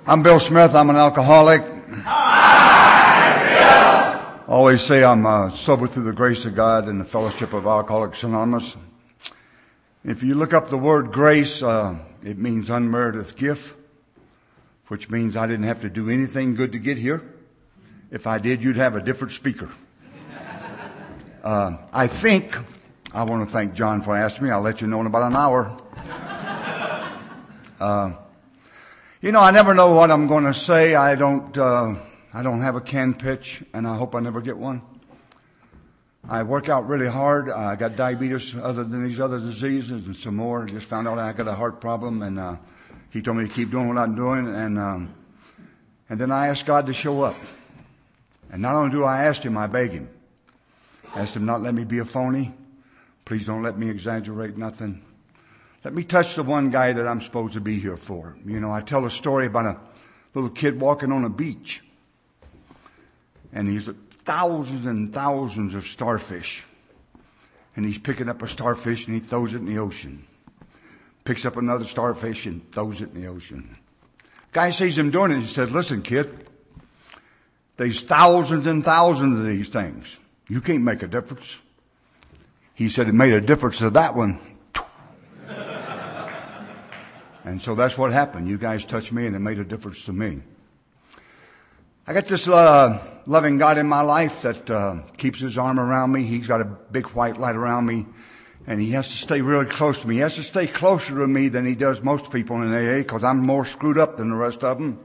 I'm Bill Smith. I'm an alcoholic. Hi, Bill. Always say I'm sober through the grace of God and the fellowship of Alcoholics Anonymous. If you look up the word grace, it means unmerited gift, which means I didn't have to do anything good to get here. If I did, you'd have a different speaker. I want to thank John for asking me. I'll let you know in about an hour. I never know what I'm going to say. I don't have a canned pitch, and I hope I never get one. I work out really hard. I got diabetes other than these other diseases and some more. I just found out I got a heart problem, and he told me to keep doing what I'm doing, and then I asked God to show up. And not only do I ask Him, I beg Him. I asked Him not let me be a phony. Please don't let me exaggerate nothing. Let me touch the one guy that I'm supposed to be here for. I tell a story about a little kid walking on a beach. And he's thousands and thousands of starfish. And he's picking up a starfish and he throws it in the ocean. Picks up another starfish and throws it in the ocean. Guy sees him doing it. He says, listen, kid, there's thousands and thousands of these things. You can't make a difference. He said it made a difference to that one. And so that's what happened. You guys touched me and it made a difference to me. I got this loving God in my life that keeps His arm around me. He's got a big white light around me. And He has to stay really close to me. He has to stay closer to me than He does most people in AA because I'm more screwed up than the rest of them.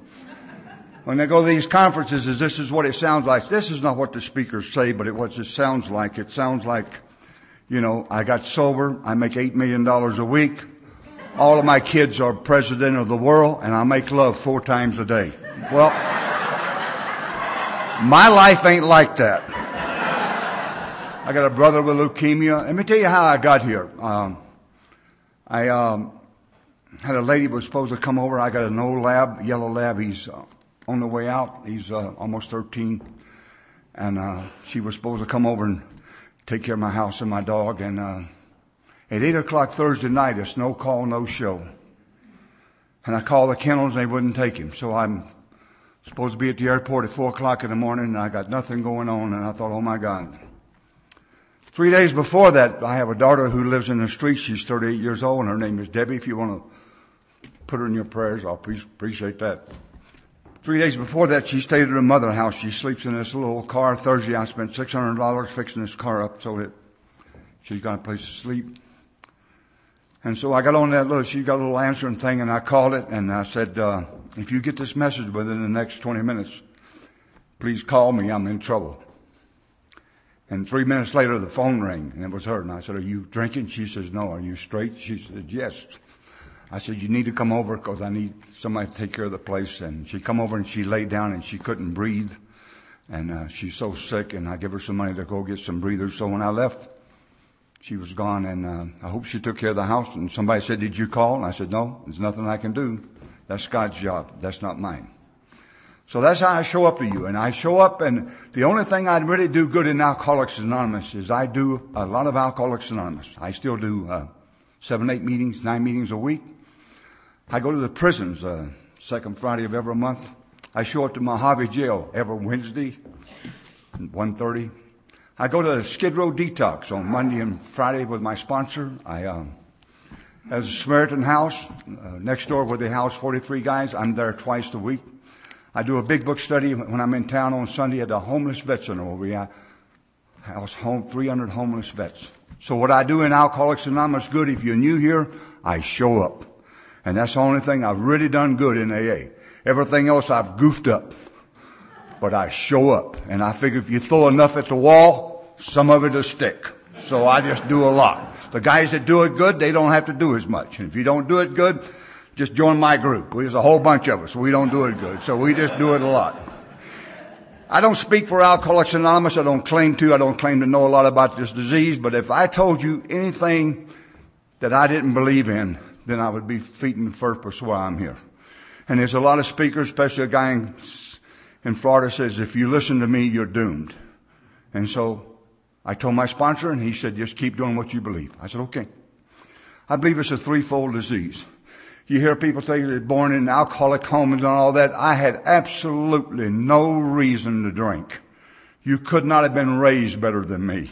When they go to these conferences, this is what it sounds like. This is not what the speakers say, but what it sounds like. It sounds like, I got sober. I make $8 million a week. All of my kids are president of the world, and I make love 4 times a day. Well, my life ain't like that. I got a brother with leukemia. Let me tell you how I got here. I had a lady who was supposed to come over. I got an old lab, yellow lab. He's on the way out. He's almost 13. And she was supposed to come over and take care of my house and my dog. And at 8 o'clock Thursday night, it's no call, no show. And I called the kennels and they wouldn't take him. So I'm supposed to be at the airport at 4 o'clock in the morning and I got nothing going on. And I thought, oh my God. 3 days before that, I have a daughter who lives in the street. She's 38 years old and her name is Debbie. If you want to put her in your prayers, I'll appreciate that. 3 days before that, she stayed at her mother's house. She sleeps in this little car. Thursday, I spent $600 fixing this car up so that she's got a place to sleep. And so I got on she got a little answering thing and I called it and I said, if you get this message within the next 20 minutes, please call me. I'm in trouble. And 3 minutes later, the phone rang and it was her. And I said, are you drinking? She says, no. Are you straight? She said, yes. I said, you need to come over because I need somebody to take care of the place. And she come over and she laid down and she couldn't breathe. And she's so sick and I give her some money to go get some breathers. So when I left, she was gone, and I hope she took care of the house. And somebody said, did you call? And I said, no, there's nothing I can do. That's God's job. That's not mine. So that's how I show up to you. And I show up, and the only thing I really do good in Alcoholics Anonymous is I do a lot of Alcoholics Anonymous. I still do 7, 8 meetings, 9 meetings a week. I go to the prisons second Friday of every month. I show up to Mojave Jail every Wednesday at 1:30. I go to Skid Row Detox on Monday and Friday with my sponsor. There's a Samaritan House next door where they house 43 guys. I'm there twice a week. I do a big book study when I'm in town on Sunday at the homeless vet center where we house 300 homeless vets. So what I do in Alcoholics Anonymous good, if you're new here, I show up. And that's the only thing I've really done good in AA. Everything else I've goofed up. But I show up. And I figure if you throw enough at the wall, some of it will stick. So I just do a lot. The guys that do it good, they don't have to do as much. And if you don't do it good, just join my group. There's a whole bunch of us. We don't do it good. So we just do it a lot. I don't speak for Alcoholics Anonymous. I don't claim to. I don't claim to know a lot about this disease. But if I told you anything that I didn't believe in, then I would be feeding the purpose why I'm here. And there's a lot of speakers, especially a guy in Florida says, if you listen to me, you're doomed. And so I told my sponsor, and he said, just keep doing what you believe. I said, okay. I believe it's a threefold disease. You hear people say they're born in alcoholic homes and all that. I had absolutely no reason to drink. You could not have been raised better than me.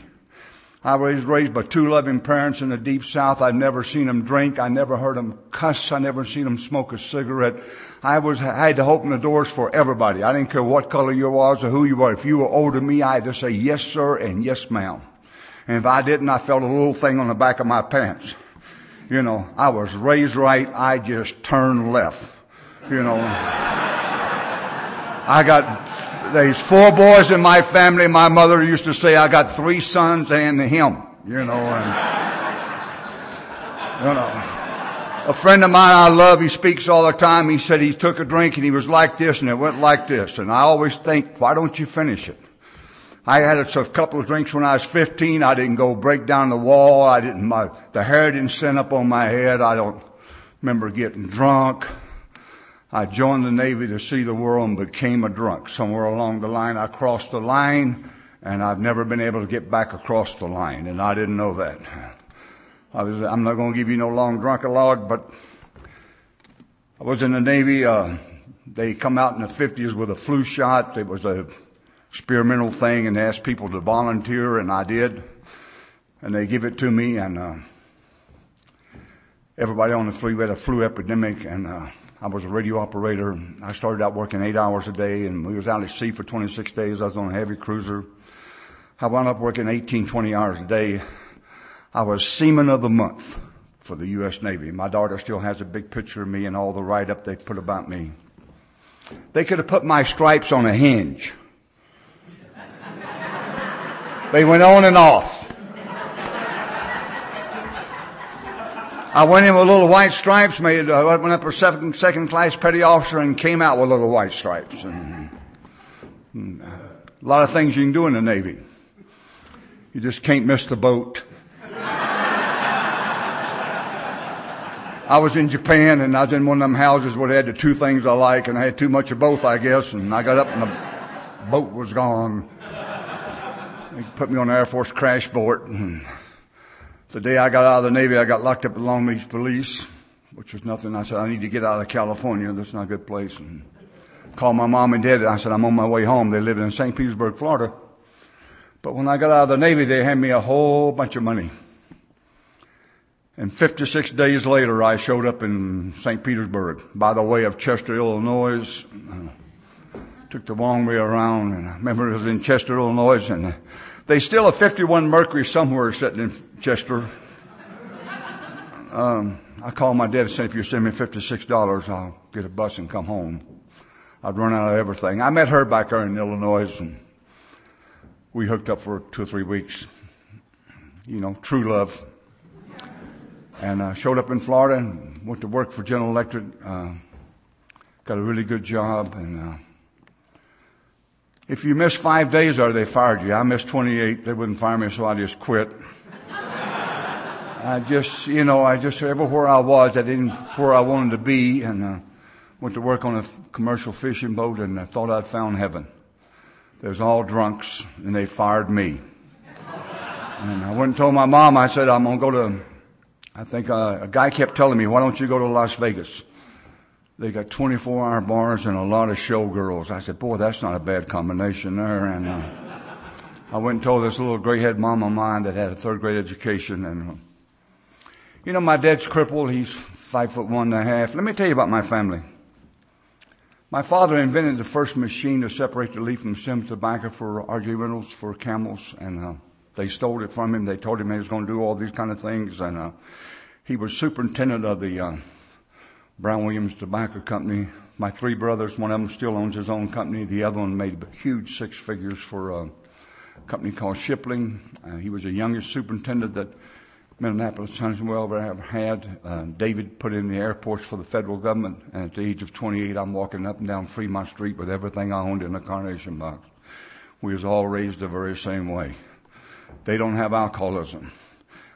I was raised by two loving parents in the deep South. I'd never seen them drink. I never heard them cuss. I never seen them smoke a cigarette. I had to open the doors for everybody. I didn't care what color you was or who you were. If you were older than me, I had to say yes, sir, and yes, ma'am. And if I didn't, I felt a little thing on the back of my pants. You know, I was raised right. I just turned left. You know, there's 4 boys in my family. My mother used to say I got 3 sons and him, you know, a friend of mine I love, he speaks all the time. He said he took a drink and he was like this and it went like this. And I always think, why don't you finish it? I had a couple of drinks when I was 15. I didn't go break down the wall. The hair didn't stand up on my head. I don't remember getting drunk. I joined the Navy to see the world and became a drunk. Somewhere along the line, I crossed the line, and I've never been able to get back across the line, and I didn't know that. I'm not going to give you no long drunken log, but I was in the Navy. They come out in the 50s with a flu shot. It was a experimental thing, and they asked people to volunteer, and I did. And they give it to me, and everybody on the fleet had a flu epidemic, and I was a radio operator. I started out working 8 hours a day, and we was out at sea for 26 days. I was on a heavy cruiser. I wound up working 18, 20 hours a day. I was Seaman of the Month for the U.S. Navy. My daughter still has a big picture of me and all the write-up they put about me. They could have put my stripes on a hinge. They went on and off. I went in with little white stripes, went up a second class petty officer and came out with little white stripes. And a lot of things you can do in the Navy. You just can't miss the boat. I was in Japan and I was in one of them houses where they had the 2 things I like, and I had too much of both, I guess, and I got up and the boat was gone. They put me on the Air Force crash board. And the day I got out of the Navy, I got locked up at Long Beach Police, which was nothing. I said, I need to get out of California. This is not a good place. And called my mom and dad. I said, I'm on my way home. They lived in St. Petersburg, Florida. But when I got out of the Navy, they handed me a whole bunch of money. And 56 days later, I showed up in St. Petersburg by the way of Chester, Illinois. Took the long way around, and I remember it was in Chester, Illinois, and they still a 51 Mercury somewhere sitting in Chester. I called my dad and said, if you send me $56, I'll get a bus and come home. I'd run out of everything. I met her back there in Illinois, and we hooked up for 2 or 3 weeks. You know, true love. And showed up in Florida and went to work for General Electric. Got a really good job, and if you missed 5 days or they fired you. I missed 28. They wouldn't fire me, so I just quit. I just everywhere I was, I didn't where I wanted to be, and went to work on a commercial fishing boat, and I thought I'd found heaven. They was all drunks, and they fired me. And I went and told my mom, I said, I'm going to go to, I think a guy kept telling me, why don't you go to Las Vegas? They got 24-hour bars and a lot of showgirls. I said, boy, that's not a bad combination there. And I went and told this little gray-head mom of mine that had a 3rd grade education. And you know, my dad's crippled. He's 5'1.5". Let me tell you about my family. My father invented the first machine to separate the leaf from stem tobacco for R.J. Reynolds for camels, and they stole it from him. They told him he was going to do all these kind of things, and he was superintendent of the Brown Williams Tobacco Company. My 3 brothers, one of them still owns his own company. The other one made huge 6 figures for a company called Shipling. He was the youngest superintendent that Minneapolis Huntsville ever had. David put in the airports for the federal government. And at the age of 28, I'm walking up and down Fremont Street with everything I owned in a carnation box. We was all raised the very same way. They don't have alcoholism.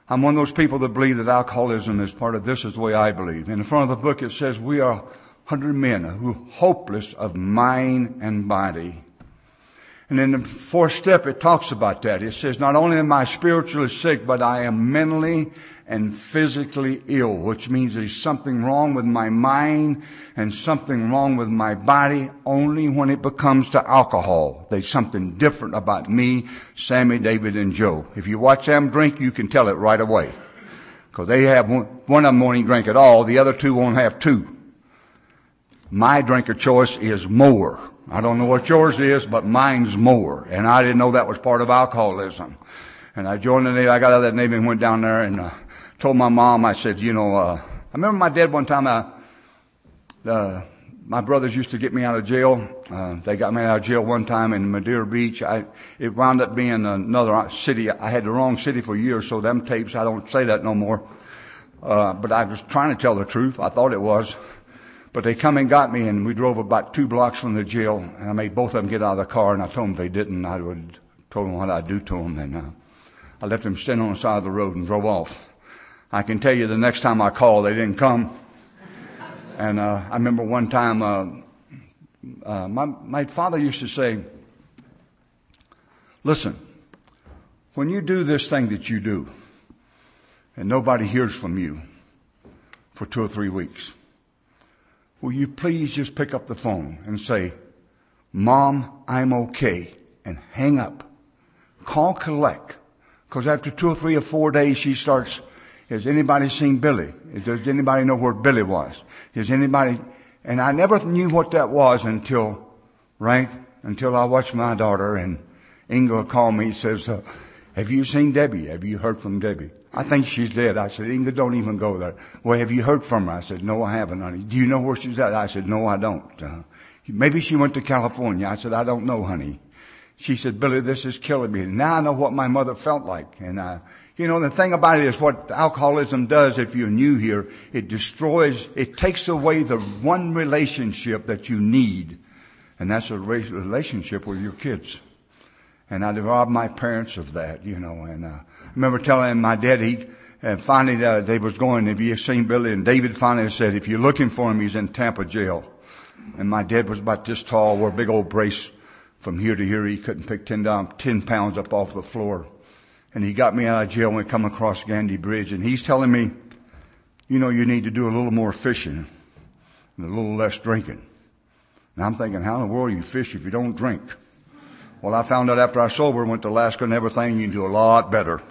I'm one of those people that believe that alcoholism is part of this is the way I believe. In the front of the book it says we are 100 men who are hopeless of mind and body. And in the 4th step it talks about that. It says not only am I spiritually sick, but I am mentally and physically ill, which means there's something wrong with my mind and something wrong with my body only when it becomes to alcohol. There's something different about me, Sammy, David, and Joe. If you watch them drink, you can tell it right away. Because they have one of them won't even drink at all. The other two won't have two. My drink of choice is more. I don't know what yours is, but mine's more. And I didn't know that was part of alcoholism. And I joined the Navy. I got out of that Navy and went down there and told my mom, I said, I remember my dad one time, my brothers used to get me out of jail. They got me out of jail one time in Madeira Beach. It wound up being another city. I had the wrong city for years, so them tapes, I don't say that no more. But I was trying to tell the truth. I thought it was. But they come and got me, and we drove about 2 blocks from the jail, and I made both of them get out of the car, and I told them if they didn't, I would told them what I'd do to them, and I left them standing on the side of the road and drove off. I can tell you the next time I called, they didn't come. And I remember one time, my father used to say, listen, when you do this thing that you do, and nobody hears from you for 2 or 3 weeks, will you please just pick up the phone and say, Mom, I'm okay, and hang up. Call collect. Because after 2 or 3 or 4 days, she starts, has anybody seen Billy? Does anybody know where Billy was? Has anybody? And I never knew what that was until I watched my daughter, and Inga called me and says, have you seen Debbie? Have you heard from Debbie? I think she's dead. I said, Inga, don't even go there. Well, have you heard from her? I said, no, I haven't, honey. Do you know where she's at? I said, no, I don't. Maybe she went to California. I said, I don't know, honey. She said, Billy, this is killing me. Now I know what my mother felt like. And, the thing about it is what alcoholism does, if you're new here, it takes away the one relationship that you need. And that's a relationship with your kids. And I robbed my parents of that, and, I remember telling my daddy, and finally, they was going, have you seen Billy? And David finally said, if you're looking for him, he's in Tampa jail. And my dad was about this tall, wore a big old brace from here to here. He couldn't pick 10 pounds up off the floor. And he got me out of jail when we come across Gandy Bridge. And he's telling me, you need to do a little more fishing and a little less drinking. And I'm thinking, how in the world do you fish if you don't drink? Well, I found out after I sober, went to Alaska and everything, you can do a lot better.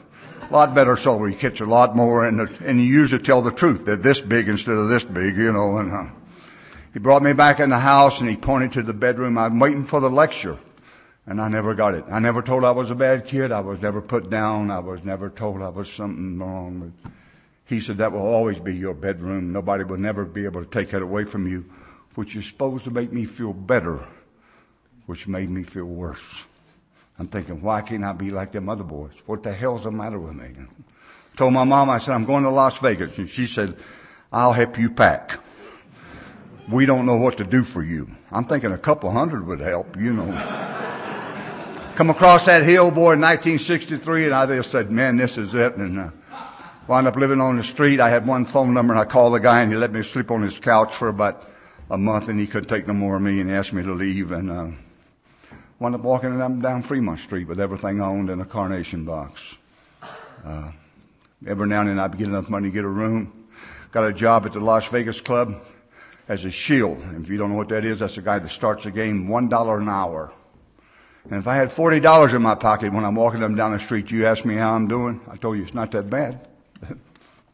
A lot better sober. You catch a lot more, and you usually tell the truth. They're this big instead of this big, and he brought me back in the house, and he pointed to the bedroom. I'm waiting for the lecture, and I never got it. I never told I was a bad kid. I was never put down. I was never told I was something wrong. He said, that will always be your bedroom. Nobody will never be able to take that away from you, which is supposed to make me feel better, which made me feel worse. I'm thinking, why can't I be like them other boys? What the hell's the matter with me? Told my mom, I said, I'm going to Las Vegas. And she said, I'll help you pack. We don't know what to do for you. I'm thinking a couple hundred would help, Come across that hill, boy, in 1963, and I just said, man, this is it. And wound up living on the street. I had one phone number, and I called the guy, and he let me sleep on his couch for about a month, and he couldn't take no more of me, and he asked me to leave, and wound up walking down Fremont Street with everything I owned in a carnation box. Every now and then I'd get enough money to get a room. Got a job at the Las Vegas Club as a shield. And if you don't know what that is, that's the guy that starts the game $1 an hour. And if I had $40 in my pocket when I'm walking them down the street, you ask me how I'm doing, I told you it's not that bad.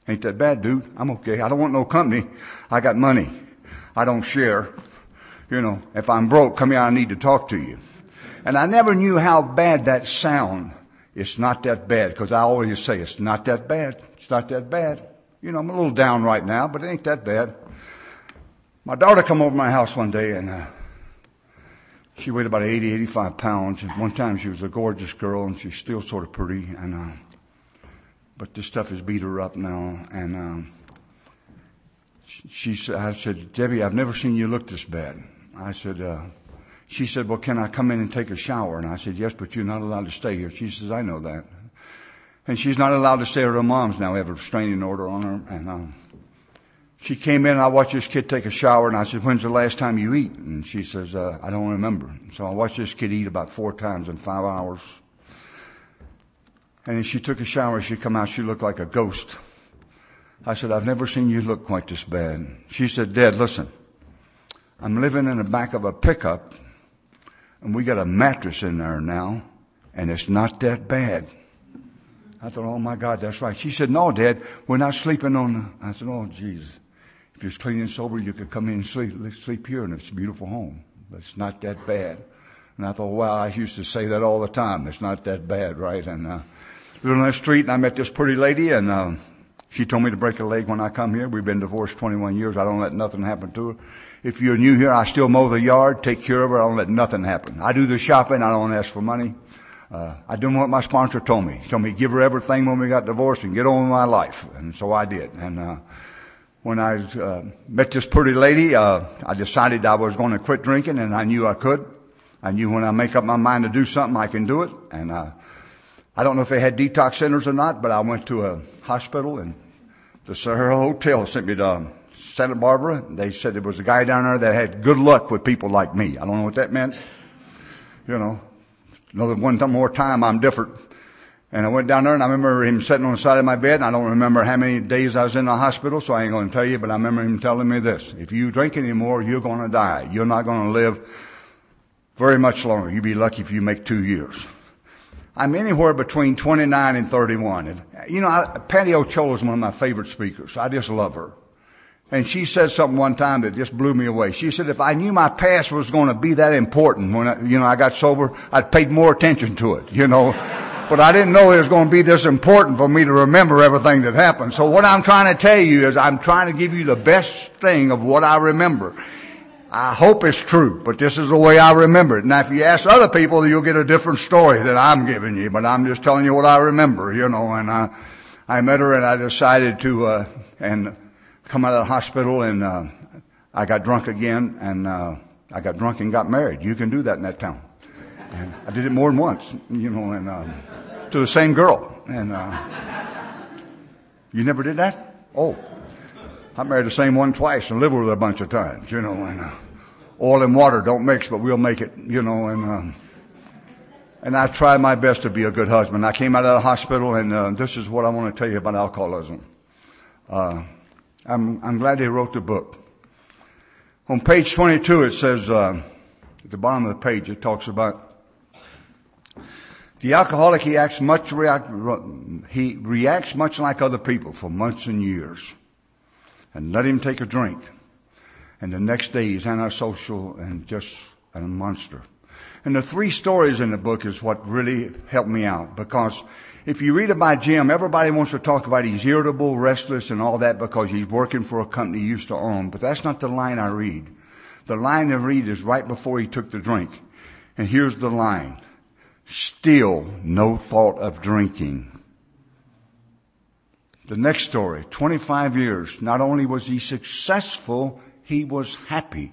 Ain't that bad, dude. I'm okay. I don't want no company. I got money. I don't share. If I'm broke, come here, I need to talk to you. And I never knew how bad that sound. It's not that bad, because I always say it's not that bad. It's not that bad. I'm a little down right now, but it ain't that bad. My daughter come over to my house one day, and she weighed about 80, 85 pounds. And one time she was a gorgeous girl, and she's still sort of pretty. And but this stuff has beat her up now. And I said, Debbie, I've never seen you look this bad. I said, she said, well, can I come in and take a shower? And I said, yes, but you're not allowed to stay here. She says, I know that. And she's not allowed to stay at her mom's now. We have a restraining order on her. And she came in, and I watched this kid take a shower, and I said, when's the last time you eat? And she says, I don't remember. So I watched this kid eat about 4 times in 5 hours. And then she took a shower. She come out, she looked like a ghost. I said, I've never seen you look quite this bad. She said, Dad, listen, I'm living in the back of a pickup, and we got a mattress in there now, and it's not that bad. I thought, oh my God, that's right. She said, no, Dad, we're not sleeping on the... I said, oh, Jesus. If you're clean and sober, you could come in and sleep here in this beautiful home. But it's not that bad. And I thought, wow, I used to say that all the time. It's not that bad, right? And we were on the street, and I met this pretty lady, and she told me to break a leg when I come here. We've been divorced 21 years. I don't let nothing happen to her. If you're new here, I still mow the yard, take care of her. I don't let nothing happen. I do the shopping. I don't ask for money. I did what my sponsor told me. He told me, give her everything when we got divorced and get on with my life. And so I did. And when I met this pretty lady, I decided I was going to quit drinking, and I knew I could. I knew when I make up my mind to do something, I can do it. And I don't know if they had detox centers or not, but I went to a hospital, and the Sahara Hotel sent me to Santa Barbara. They said there was a guy down there that had good luck with people like me. I don't know what that meant. You know, another one more time, I'm different. And I went down there, and I remember him sitting on the side of my bed. And I don't remember how many days I was in the hospital, so I ain't going to tell you, but I remember him telling me this. If you drink anymore, you're going to die. You're not going to live very much longer. You'd be lucky if you make 2 years. I'm anywhere between 29 and 31. Patty O'Chola is one of my favorite speakers. I just love her. And she said something one time that just blew me away. She said, if I knew my past was going to be that important when I got sober, I'd paid more attention to it, But I didn't know it was going to be this important for me to remember everything that happened. So what I'm trying to tell you is I'm trying to give you the best thing of what I remember. I hope it's true, but this is the way I remember it. Now, if you ask other people, you'll get a different story than I'm giving you, but I'm just telling you what I remember, and I met her, and I decided to and come out of the hospital, and I got drunk again, and I got drunk and got married. You can do that in that town. And I did it more than once, and to the same girl. And you never did that? Oh. I married the same one twice and lived with her a bunch of times, and oil and water don't mix, but we'll make it, and I tried my best to be a good husband. I came out of the hospital, and this is what I want to tell you about alcoholism. I'm glad they wrote the book. On page 22, it says, at the bottom of the page, it talks about the alcoholic. He reacts much like other people for months and years. And let him take a drink. And the next day he's antisocial and just a monster. And the 3 stories in the book is what really helped me out. Because if you read about Jim, everybody wants to talk about he's irritable, restless, and all that because he's working for a company he used to own. But that's not the line I read. The line I read is right before he took the drink. And here's the line. Still no thought of drinking. The next story, 25 years. Not only was he successful, he was happy.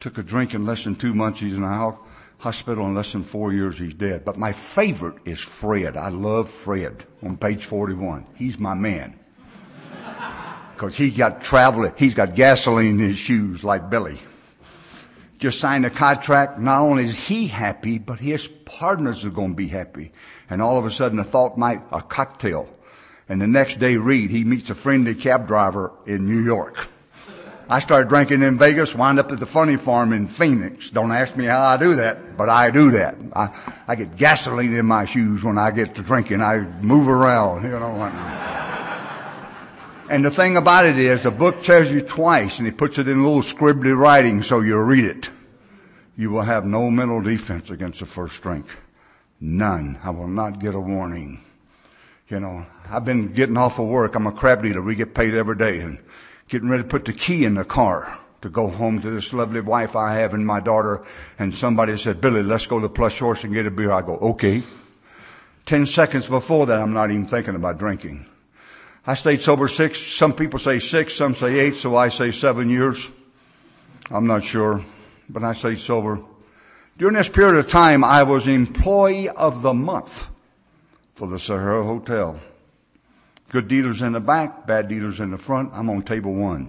Took a drink in less than 2 months. He's in a hospital. In less than 4 years, he's dead. But my favorite is Fred. I love Fred on page 41. He's my man. Because he's got gasoline in his shoes like Billy. Just signed a contract. Not only is he happy, but his partners are going to be happy. And all of a sudden, a cocktail. And the next day, he meets a friendly cab driver in New York. I started drinking in Vegas, wound up at the Funny Farm in Phoenix. Don't ask me how I do that, but I do that. I get gasoline in my shoes when I get to drinking. I move around, And the thing about it is, the book tells you twice, and he puts it in little scribbly writing so you'll read it. You will have no mental defense against the first drink. None. I will not get a warning. I've been getting off of work. I'm a crab dealer. We get paid every day. And getting ready to put the key in the car to go home to this lovely wife I have and my daughter. And somebody said, Billy, let's go to the Plush Horse and get a beer. I go, okay. 10 seconds before that, I'm not even thinking about drinking. I stayed sober 6. Some people say 6, some say 8, so I say 7 years. I'm not sure, but I stayed sober. During this period of time, I was Employee of the Month for the Sahara Hotel. Good dealers in the back, bad dealers in the front. I'm on table 1.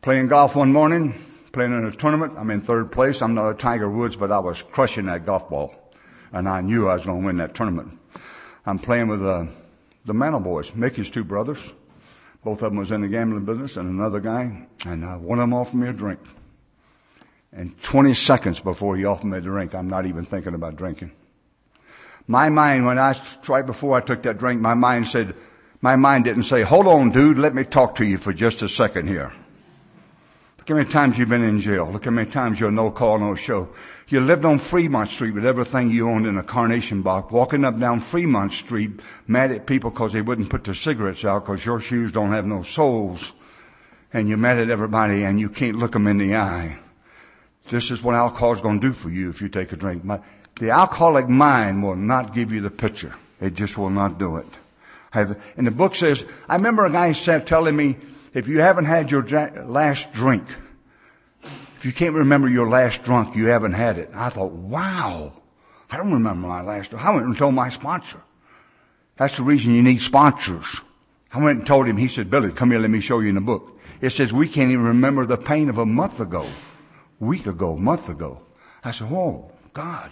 Playing golf one morning, playing in a tournament. I'm in 3rd place. I'm not a Tiger Woods, but I was crushing that golf ball. And I knew I was going to win that tournament. I'm playing with the Mantle Boys, Mickey's two brothers. Both of them was in the gambling business, and another guy, and one of them offered me a drink. And 20 seconds before he offered me a drink, I'm not even thinking about drinking. My mind, right before I took that drink, my mind didn't say, hold on, dude, let me talk to you for just a second here. Look how many times you've been in jail. Look how many times you're no call, no show. You lived on Fremont Street with everything you owned in a carnation box, walking up down Fremont Street, mad at people because they wouldn't put their cigarettes out because your shoes don't have no soles. And you're mad at everybody and you can't look them in the eye. This is what alcohol's going to do for you if you take a drink. The alcoholic mind will not give you the picture. It just will not do it. And the book says, I remember a guy telling me, if you haven't had your last drink, if you can't remember your last drunk, you haven't had it. I thought, wow, I don't remember my last drink. I went and told my sponsor. That's the reason you need sponsors. I went and told him, he said, Billy, come here, let me show you in the book. It says, we can't even remember the pain of a month ago, month ago. I said, oh, God,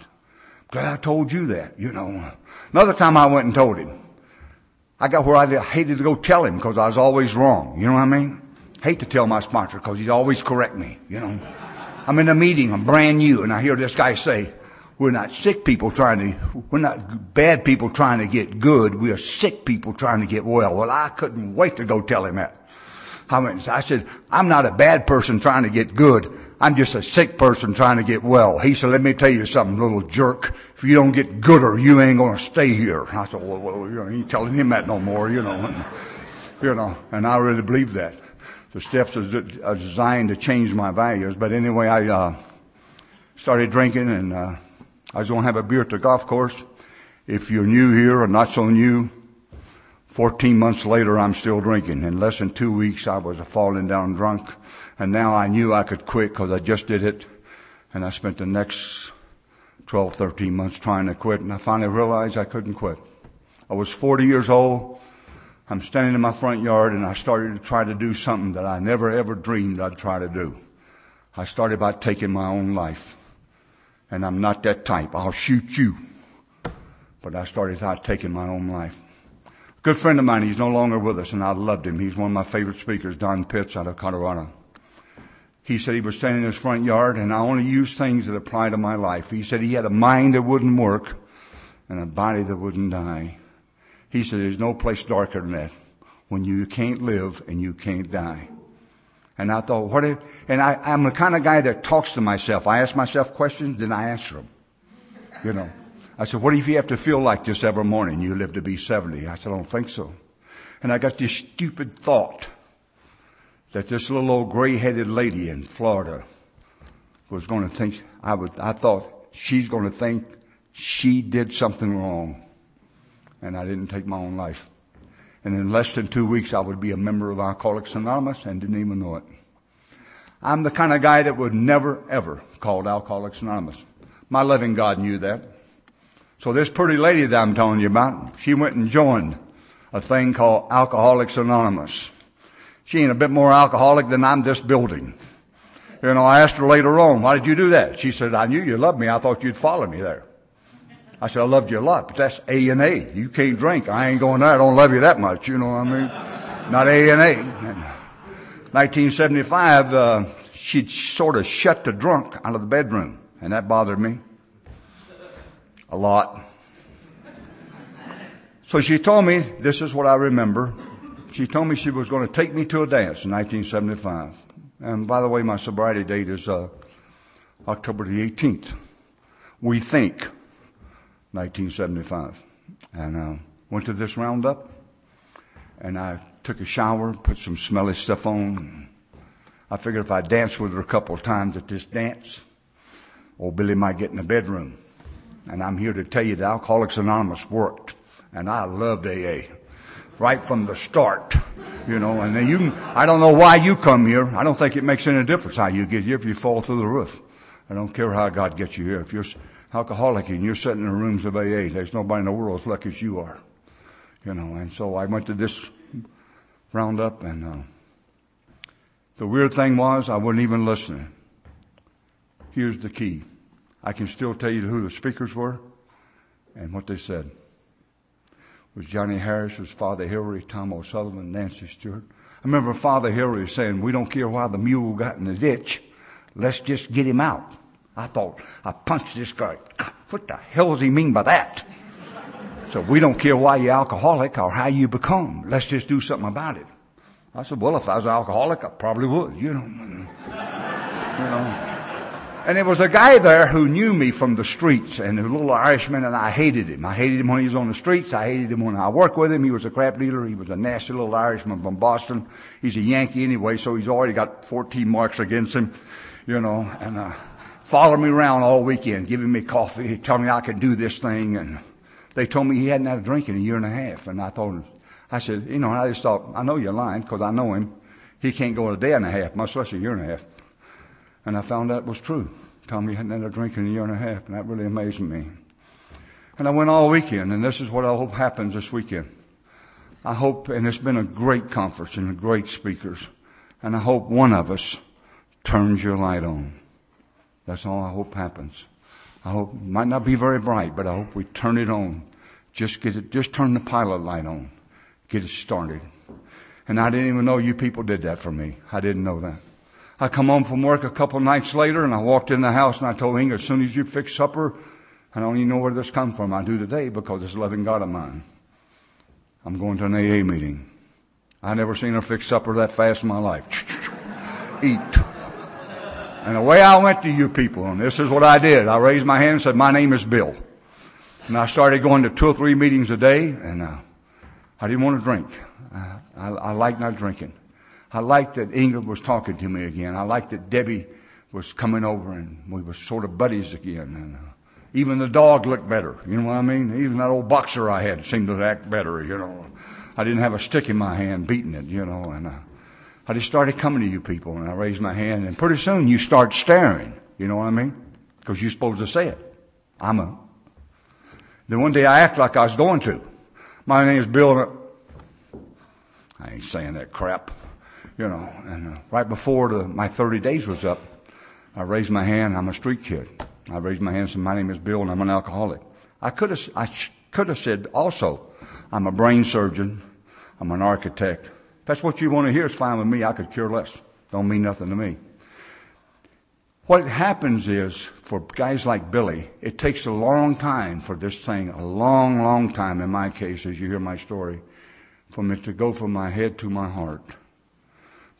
glad I told you that, Another time I went and told him. I got where I hated to go tell him because I was always wrong. You know what I mean? Hate to tell my sponsor because he'd always correct me, I'm in a meeting, I'm brand new, and I hear this guy say, we're not bad people trying to get good. We are sick people trying to get well. Well, I couldn't wait to go tell him that. I said, I'm not a bad person trying to get good. I'm just a sick person trying to get well. He said, let me tell you something, little jerk. If you don't get gooder, you ain't going to stay here. I said, well, you ain't telling him that no more, and I really believe that. The steps are designed to change my values. But anyway, I started drinking, and I was going to have a beer at the golf course. If you're new here or not so new, 14 months later, I'm still drinking. In less than 2 weeks, I was falling down drunk. And now I knew I could quit because I just did it. And I spent the next 12, 13 months trying to quit. And I finally realized I couldn't quit. I was 40 years old. I'm standing in my front yard, and I started to try to do something that I never ever dreamed I'd try to do. I started by taking my own life. And I'm not that type. I'll shoot you. But I started out taking my own life. A good friend of mine, he's no longer with us, and I loved him. He's one of my favorite speakers, Don Pitts out of Colorado. He said he was standing in his front yard, and I only use things that apply to my life. He said he had a mind that wouldn't work and a body that wouldn't die. He said there's no place darker than that, when you can't live and you can't die. And I thought, I'm the kind of guy that talks to myself. I ask myself questions, then I answer them. I said, what if you have to feel like this every morning? You live to be 70. I said, I don't think so. And I got this stupid thought that this little old gray-headed lady in Florida was going to think, I thought she's going to think she did something wrong. And I didn't take my own life. And in less than 2 weeks, I would be a member of Alcoholics Anonymous and didn't even know it. I'm the kind of guy that would never, ever call Alcoholics Anonymous. My loving God knew that. So this pretty lady that I'm telling you about, she went and joined a thing called Alcoholics Anonymous. She ain't a bit more alcoholic than I'm this building. I asked her later on, why did you do that? She said, I knew you loved me. I thought you'd follow me there. I said, I loved you a lot, but that's A&A. You can't drink. I ain't going there. I don't love you that much. You know what I mean? Not A&A. 1975, she'd sort of shut the drunk out of the bedroom, and that bothered me a lot. So she told me, this is what I remember. She told me she was going to take me to a dance in 1975. And by the way, my sobriety date is October the 18th. We think 1975. And went to this roundup, and I took a shower, put some smelly stuff on. I figured if I danced with her a couple of times at this dance, old Billy might get in the bedroom. And I'm here to tell you that Alcoholics Anonymous worked. And I loved AA. Right from the start. And then I don't know why you come here. I don't think it makes any difference how you get here if you fall through the roof. I don't care how God gets you here. If you're alcoholic and you're sitting in the rooms of AA, there's nobody in the world as lucky as you are. And so I went to this roundup, and the weird thing was I wasn't even listening. Here's the key. I can still tell you who the speakers were and what they said. was Johnny Harris, was Father Hillary, Tom O'Sullivan, Nancy Stewart. I remember Father Hillary saying, we don't care why the mule got in the ditch. Let's just get him out. I thought, I punched this guy. What the hell does he mean by that? So we don't care why you're alcoholic or how you become. Let's just do something about it. I said, well, if I was an alcoholic, I probably would, you know. And there was a guy there who knew me from the streets, and a little Irishman, and I hated him. I hated him when he was on the streets. I hated him when I worked with him. He was a crap dealer. He was a nasty little Irishman from Boston. He's a Yankee anyway, so he's already got 14 marks against him, you know, and followed me around all weekend, giving me coffee, telling me I could do this thing, and they told me he hadn't had a drink in a year and a half, and I said, you know, I just thought, I know you're lying, because I know him. He can't go a day and a half, much less a year and a half. And I found that was true. Told me he hadn't had a drink in a year and a half, and that really amazed me. And I went all weekend, and this is what I hope happens this weekend. I hope, and it's been a great conference and great speakers, and I hope one of us turns your light on. That's all I hope happens. I hope, it might not be very bright, but I hope we turn it on. Just turn the pilot light on. Get it started. And I didn't even know you people did that for me. I didn't know that. I come home from work a couple of nights later, and I walked in the house, and I told Inga, as soon as you fix supper, I don't even know where this come from. I do today because it's a loving God of mine. I'm going to an AA meeting. I never seen her fix supper that fast in my life. Eat. And the way I went to you people, and this is what I did. I raised my hand and said, my name is Bill. And I started going to 2 or 3 meetings a day, and I didn't want to drink. I like not drinking. I liked that Inga was talking to me again. I liked that Debbie was coming over and we were sort of buddies again. And even the dog looked better. You know what I mean? Even that old boxer I had seemed to act better, you know. I didn't have a stick in my hand beating it, you know. And I just started coming to you people, and I raised my hand, and pretty soon you start staring. You know what I mean? Because you're supposed to say it. Then one day I acted like I was going to. My name is Bill. I ain't saying that crap. You know, and right before my 30 days was up, I raised my hand. I'm a street kid. I raised my hand and said, my name is Bill, and I'm an alcoholic. I could have said also, I'm a brain surgeon. I'm an architect. If that's what you want to hear, it's fine with me. I could care less. Don't mean nothing to me. What happens is, for guys like Billy, it takes a long time for this thing, a long, long time, in my case, as you hear my story, for me to go from my head to my heart.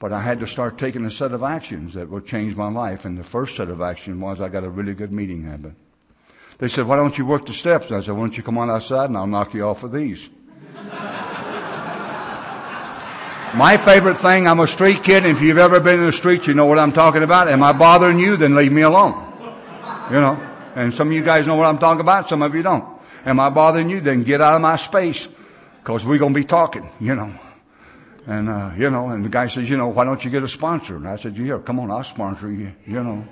But I had to start taking a set of actions that would change my life. And the first set of action was I got a really good meeting habit. They said, why don't you work the steps? I said, why don't you come on outside and I'll knock you off with these. My favorite thing, I'm a street kid, and if you've ever been in the street, you know what I'm talking about. Am I bothering you? Then leave me alone. You know, and some of you guys know what I'm talking about, some of you don't. Am I bothering you? Then get out of my space, because we're going to be talking, you know. And, you know, and the guy says, you know, why don't you get a sponsor? And I said, yeah, come on, I'll sponsor you, you know.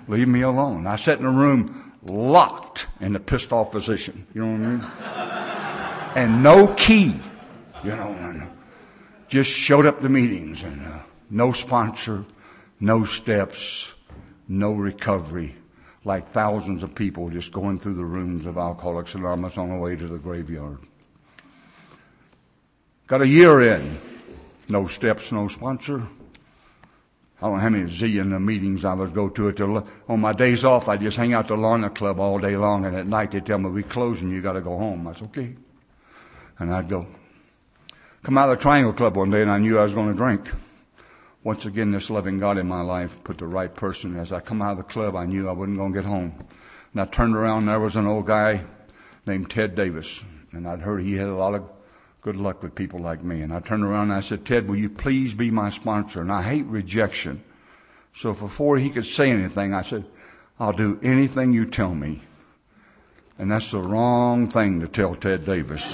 Leave me alone. I sat in a room locked in the pissed off position, you know what I mean? And no key, you know, and just showed up to meetings, and no sponsor, no steps, no recovery, like thousands of people just going through the rooms of Alcoholics Anonymous on the way to the graveyard. Got a year in. No steps, no sponsor. I don't know how many zillion meetings I would go to. On my days off, I just hang out at the Lorna Club all day long, and at night they tell me, we're closing, you got to go home. I said, okay. And I'd go. Come out of the Triangle Club one day, and I knew I was going to drink. Once again, this loving God in my life put the right person. As I come out of the club, I knew I wasn't going to get home. And I turned around, and there was an old guy named Ted Davis. And I'd heard he had a lot of good luck with people like me. And I turned around and I said, Ted, will you please be my sponsor? And I hate rejection. So before he could say anything, I said, I'll do anything you tell me. And that's the wrong thing to tell Ted Davis.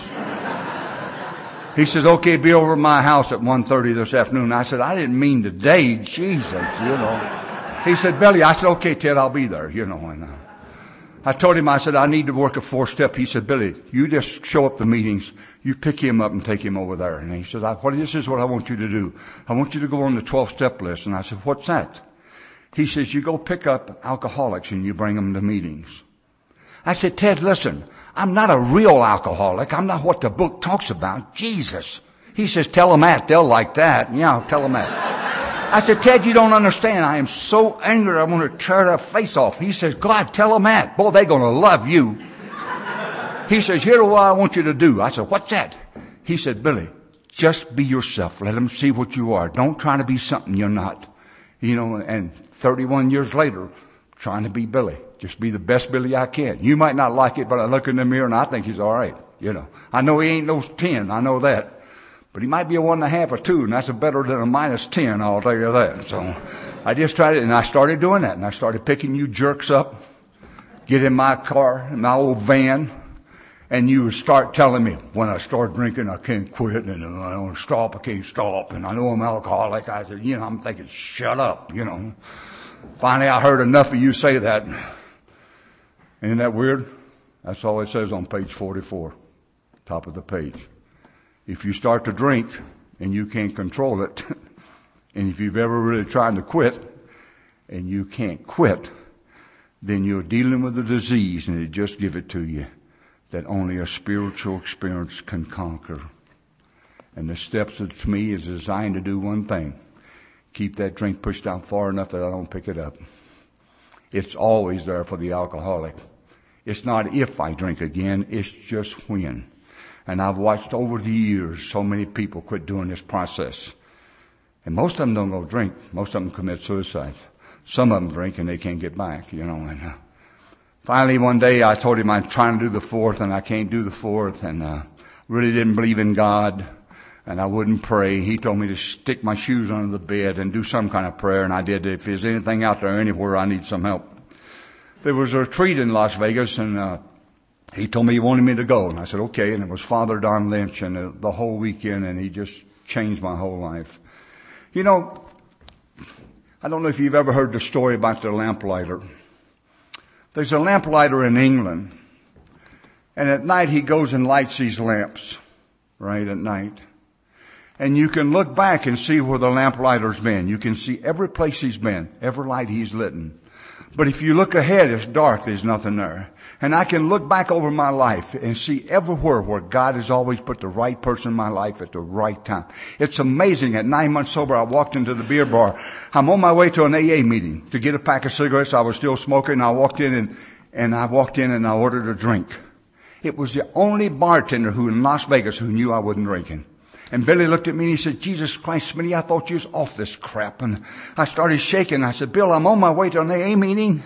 He says, okay, be over at my house at 1:30 this afternoon. I said, I didn't mean today, Jesus, you know. He said, Billy, I said, okay, Ted, I'll be there, you know. And I told him, I said, I need to work a 4-step. He said, Billy, you just show up to meetings. You pick him up and take him over there. And he says, this is what I want you to do. I want you to go on the 12-step list. And I said, what's that? He says, you go pick up alcoholics and you bring them to meetings. I said, Ted, listen, I'm not a real alcoholic. I'm not what the book talks about. Jesus. He says, tell them that. They'll like that. Yeah, tell them that. I said, Ted, you don't understand. I am so angry. I want to tear their face off. He says, God, tell them that. Boy, they're going to love you. He says, here's what I want you to do. I said, what's that? He said, Billy, just be yourself. Let them see what you are. Don't try to be something you're not. You know, and 31 years later, trying to be Billy. Just be the best Billy I can. You might not like it, but I look in the mirror and I think he's all right. You know, I know he ain't no 10. I know that. But he might be a 1.5 or 2, and that's better than a -10, I'll tell you that. So I just tried it, and I started doing that. And I started picking you jerks up, get in my car, in my old van, and you would start telling me, when I start drinking, I can't quit, and I don't stop, I can't stop, and I know I'm alcoholic. I said, you know, I'm thinking, shut up, you know. Finally, I heard enough of you say that. Isn't that weird? That's all it says on page 44, top of the page. If you start to drink and you can't control it, and if you've ever really tried to quit and you can't quit, then you're dealing with a disease, and it just give it to you, that only a spiritual experience can conquer. And the steps to me is designed to do one thing. Keep that drink pushed down far enough that I don't pick it up. It's always there for the alcoholic. It's not if I drink again, it's just when. And I've watched over the years so many people quit doing this process. And most of them don't go drink. Most of them commit suicide. Some of them drink and they can't get back, you know. And finally one day I told him I'm trying to do the 4th and I can't do the 4th, and really didn't believe in God, and I wouldn't pray. He told me to stick my shoes under the bed and do some kind of prayer, and I did. If there's anything out there anywhere, I need some help. There was a retreat in Las Vegas, and he told me he wanted me to go, and I said, okay. And it was Father Don Lynch, and the whole weekend, and he just changed my whole life. You know, I don't know if you've ever heard the story about the lamplighter. There's a lamplighter in England, and at night he goes and lights these lamps, right, at night. And you can look back and see where the lamplighter's been. You can see every place he's been, every light he's lit. But if you look ahead, it's dark, there's nothing there. And I can look back over my life and see everywhere where God has always put the right person in my life at the right time. It's amazing. At 9 months sober, I walked into the beer bar. I'm on my way to an AA meeting to get a pack of cigarettes. I was still smoking. I walked in and I ordered a drink. It was the only bartender who in Las Vegas who knew I wasn't drinking. And Billy looked at me and he said, Jesus Christ, Smitty, I thought you was off this crap. And I started shaking. I said, Bill, I'm on my way to an AA meeting.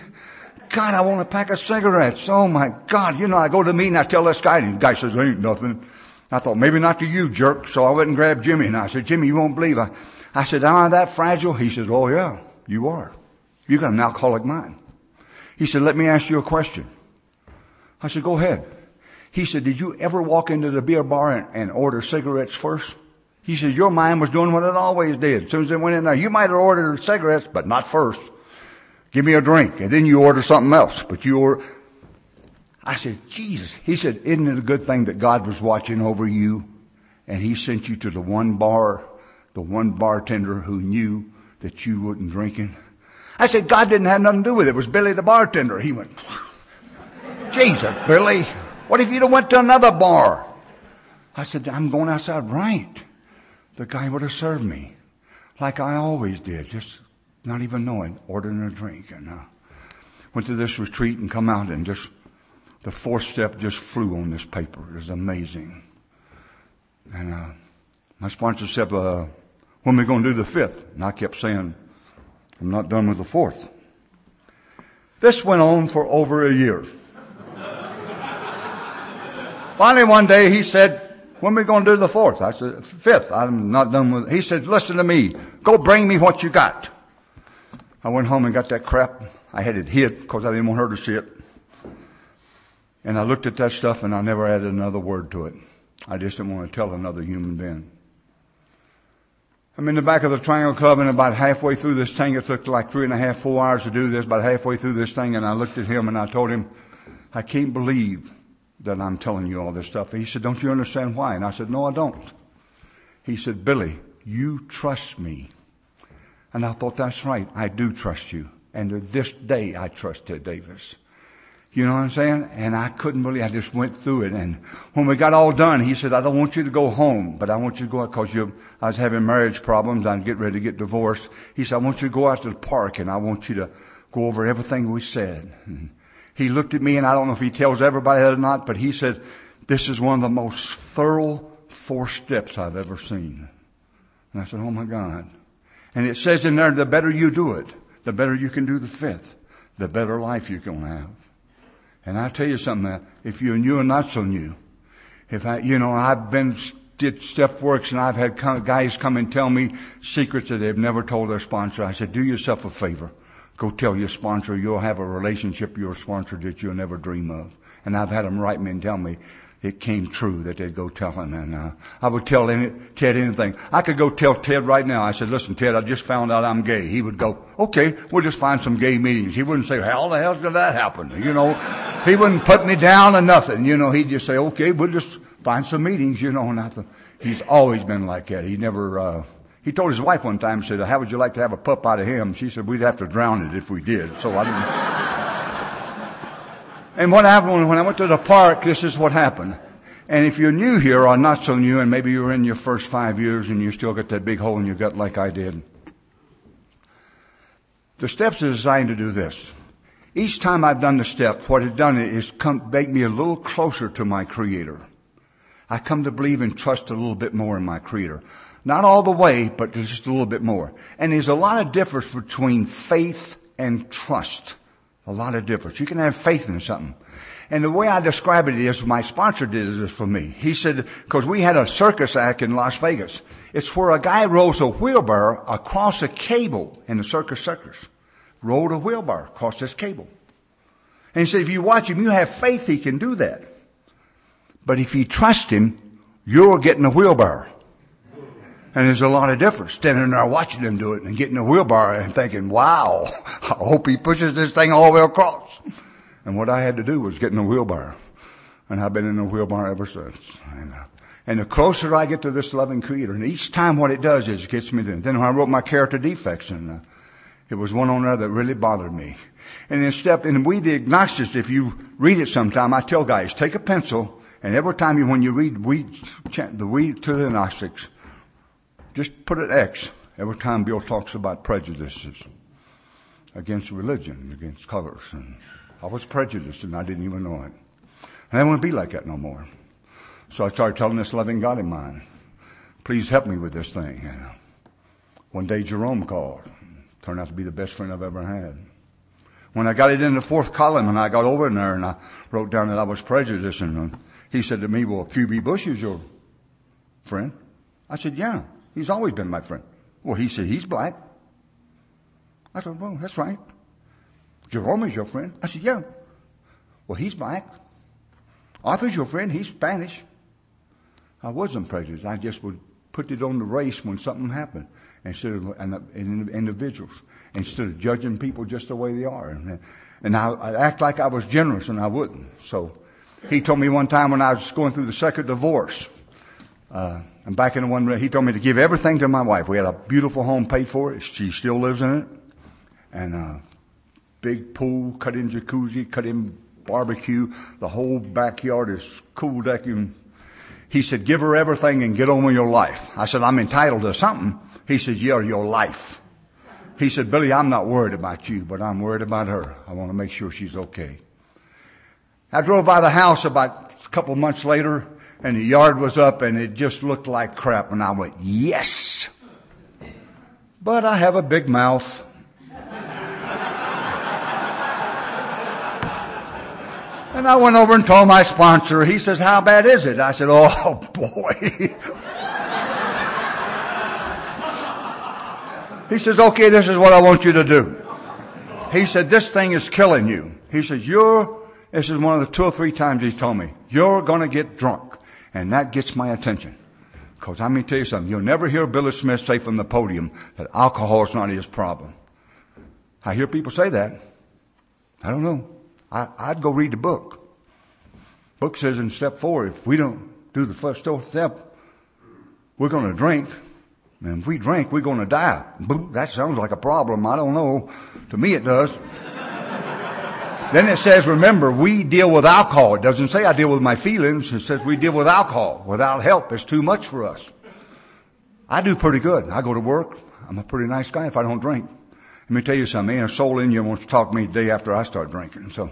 God, I want a pack of cigarettes. Oh my God. You know, I go to the meeting, I tell this guy, and the guy says, ain't nothing. I thought, maybe not to you, jerk. So I went and grabbed Jimmy, and I said, Jimmy, you won't believe I said, am I that fragile? He said, oh yeah, you are. You got an alcoholic mind. He said, let me ask you a question. I said, go ahead. He said, did you ever walk into the beer bar and order cigarettes first? He said, your mind was doing what it always did. As soon as it went in there, you might have ordered cigarettes, but not first. Give me a drink. And then you order something else. But you order. I said, Jesus. He said, isn't it a good thing that God was watching over you? And he sent you to the one bartender who knew that you wasn't drinking. I said, God didn't have nothing to do with it. It was Billy the bartender. He went, Jesus, Billy. What if you'd have went to another bar? I said, I'm going outside. Right. The guy would have served me like I always did, just not even knowing, ordering a drink. And went to this retreat and come out, and just the 4th step just flew on this paper. It was amazing. And my sponsor said, when are we going to do the 5th? And I kept saying, I'm not done with the 4th. This went on for over a year. Finally, one day he said, when are we going to do the 4th? I said, 5th. I'm not done with it. He said, listen to me. Go bring me what you got. I went home and got that crap. I had it hid because I didn't want her to see it. And I looked at that stuff and I never added another word to it. I just didn't want to tell another human being. I'm in the back of the Triangle Club, and about halfway through this thing, it took like 3.5, 4 hours to do this, about halfway through this thing, and I looked at him and I told him, I can't believe that I'm telling you all this stuff. He said, don't you understand why? And I said, no, I don't. He said, Billy, you trust me. And I thought, that's right. I do trust you. And to this day, I trust Ted Davis. You know what I'm saying? And I couldn't believe I just went through it. And when we got all done, he said, I don't want you to go home, but I want you to go out because I was having marriage problems. I'm getting ready to get divorced. He said, I want you to go out to the park and I want you to go over everything we said. And he looked at me, and I don't know if he tells everybody that or not, but he said, this is one of the most thorough 4 steps I've ever seen. And I said, oh my God. And it says in there, the better you do it, the better you can do the 5th, the better life you're going to have. And I tell you something, if you're new and not so new, I've did step works, and I've had guys come and tell me secrets that they've never told their sponsor. I said, do yourself a favor. Go tell your sponsor. You'll have a relationship with your sponsor that you'll never dream of. And I've had them write me and tell me it came true that they'd go tell him. And I would tell Ted anything. I could go tell Ted right now. I said, listen, Ted, I just found out I'm gay. He would go, okay, we'll just find some gay meetings. He wouldn't say, how the hell did that happen? He wouldn't put me down or nothing. He'd just say, okay, we'll just find some meetings, and he's always been like that. He never, he told his wife one time, said, how would you like to have a pup out of him? She said, we'd have to drown it if we did. So I didn't. And what happened when I went to the park, this is what happened. And if you're new here or not so new, and maybe you're in your first 5 years and you still got that big hole in your gut like I did, the steps are designed to do this. Each time I've done the steps, what it's done is make me a little closer to my Creator. I come to believe and trust a little bit more in my Creator. Not all the way, but just a little bit more. And there's a lot of difference between faith and trust. A lot of difference. You can have faith in something. And the way I describe it is, my sponsor did this for me. He said, because we had a circus act in Las Vegas. It's where a guy rolls a wheelbarrow across a cable in the circus. Rolled a wheelbarrow across this cable. And he said, if you watch him, you have faith he can do that. But if you trust him, you're getting a wheelbarrow. And there's a lot of difference standing there watching him do it and getting a wheelbarrow and thinking, wow, I hope he pushes this thing all the way across. And what I had to do was get in a wheelbarrow. And I've been in a wheelbarrow ever since. And the closer I get to this loving Creator, and each time what it does is it gets me there. Then when I wrote my character defects, and it was one on there that really bothered me. And and we the agnostics, if you read it sometime, I tell guys, take a pencil, and every time when you read the we to the agnostics, just put an X every time Bill talks about prejudices against religion, against colors. And I was prejudiced and I didn't even know it. And I don't want to be like that no more. So I started telling this loving God of mine, please help me with this thing. And one day Jerome called. Turned out to be the best friend I've ever had. When I got it in the 4th column and I got over in there and I wrote down that I was prejudiced, and he said to me, well, QB Bush is your friend. I said, yeah. He's always been my friend. Well, he said, he's black. I said, well, that's right. Jerome is your friend. I said, yeah. Well, he's black. Arthur's your friend. He's Spanish. I wasn't prejudiced. I just would put it on the race when something happened instead of in individuals, instead of judging people just the way they are. And I'd act like I was generous, and I wouldn't. So he told me one time when I was going through the second divorce, and back in the one, he told me to give everything to my wife. We had a beautiful home paid for. She still lives in it. And a big pool, cut-in jacuzzi, cut-in barbecue. The whole backyard is cool decking. He said, give her everything and get on with your life. I said, I'm entitled to something. He said, yeah, your life. He said, Billy, I'm not worried about you, but I'm worried about her. I want to make sure she's okay. I drove by the house about a couple of months later, and the yard was up, and it just looked like crap. And I went, yes. But I have a big mouth. And I went over and told my sponsor. He says, how bad is it? I said, oh, boy. He says, okay, this is what I want you to do. He said, this thing is killing you. He says, this is one of the 2 or 3 times he told me, you're going to get drunk. And that gets my attention. Because I'm going to tell you something. You'll never hear Billy Smith say from the podium that alcohol is not his problem. I hear people say that. I don't know. I'd go read the book. Book says in step 4, if we don't do the first step, we're going to drink. And if we drink, we're going to die. That sounds like a problem. I don't know. To me it does. Then it says, remember, we deal with alcohol. It doesn't say I deal with my feelings. It says we deal with alcohol. Without help, it's too much for us. I do pretty good. I go to work. I'm a pretty nice guy if I don't drink. Let me tell you something. Ain't a soul in you wants to talk to me the day after I start drinking. So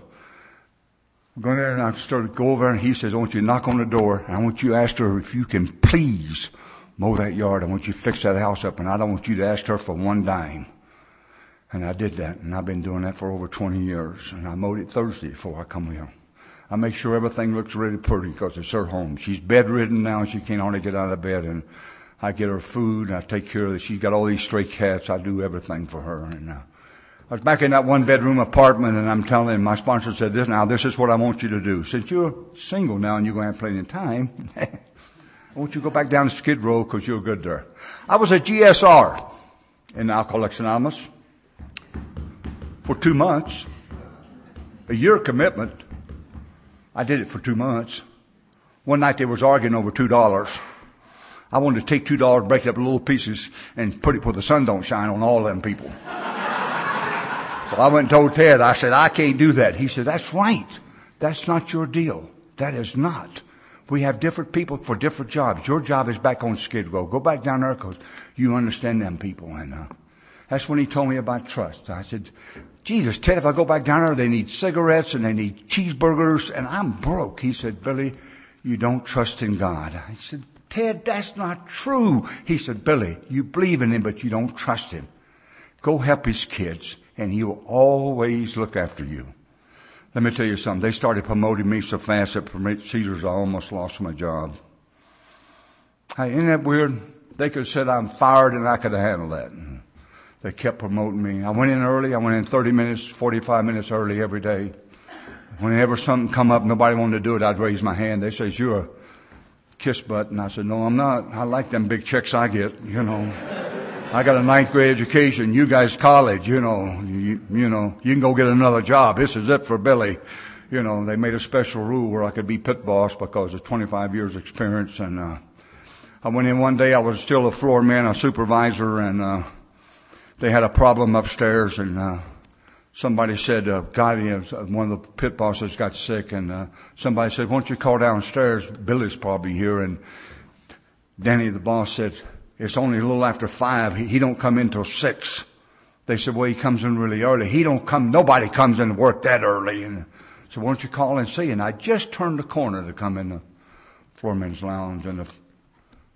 I'm going there and I started to go over and he says, I want you to knock on the door. And I want you to ask her if you can please mow that yard. I want you to fix that house up. And I don't want you to ask her for one dime. And I did that. And I've been doing that for over 20 years. And I mowed it Thursday before I come here. I make sure everything looks really pretty because it's her home. She's bedridden now. She can't hardly get out of bed. And I get her food. And I take care of it. She's got all these stray cats. I do everything for her. And I was back in that one-bedroom apartment, and I'm telling him, my sponsor said, this is what I want you to do. Since you're single now and you're going to have plenty of time, I want you to go back down to Skid Row because you're good there. I was a GSR in Alcoholics Anonymous for 2 months. A year commitment. I did it for 2 months. One night they was arguing over $2. I wanted to take $2, break it up in little pieces, and put it where the sun don't shine on all them people. So I went and told Ted, I said, I can't do that. He said, that's right. That's not your deal. That is not. We have different people for different jobs. Your job is back on Skid Row. Go back down there because you understand them people. And that's when he told me about trust. I said, Jesus, Ted, if I go back down there, they need cigarettes and they need cheeseburgers and I'm broke. He said, Billy, you don't trust in God. I said, Ted, that's not true. He said, Billy, you believe in him, but you don't trust him. Go help his kids. And he will always look after you. Let me tell you something. They started promoting me so fast at Cedars I almost lost my job. Hey, isn't that weird? They could have said I'm fired and I could have handled that. And they kept promoting me. I went in early. I went in 30 minutes, 45 minutes early every day. Whenever something come up, nobody wanted to do it, I'd raise my hand. They says, you're a kiss butt. And I said, no, I'm not. I like them big checks I get, you know. I got a 9th grade education. You guys college, you can go get another job. This is it for Billy. You know, they made a special rule where I could be pit boss because of 25 years experience. And, I went in one day. I was still a floor man, a supervisor, and, they had a problem upstairs and, somebody said, one of the pit bosses got sick and, somebody said, why don't you call downstairs? Billy's probably here. And Danny, the boss, said, it's only a little after 5. He don't come in till 6. They said, well, he comes in really early. Nobody comes in to work that early. And so why don't you call and see? And I just turned the corner to come in the floorman's lounge and the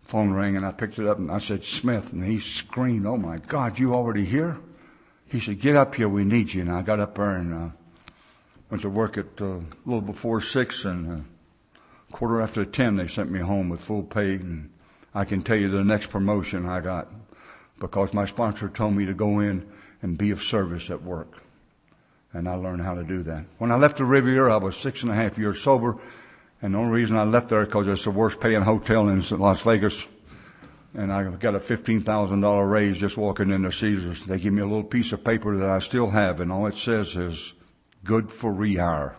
phone rang and I picked it up and I said, Smith. And he screamed, oh my God, you already here? He said, get up here. We need you. And I got up there and, went to work at a little before 6 and quarter after 10 they sent me home with full pay. And I can tell you the next promotion I got because my sponsor told me to go in and be of service at work. And I learned how to do that. When I left the Riviera, I was 6.5 years sober. And the only reason I left there because it's the worst paying hotel in Las Vegas. And I got a $15,000 raise just walking into Caesars. They give me a little piece of paper that I still have. And all it says is good for rehire.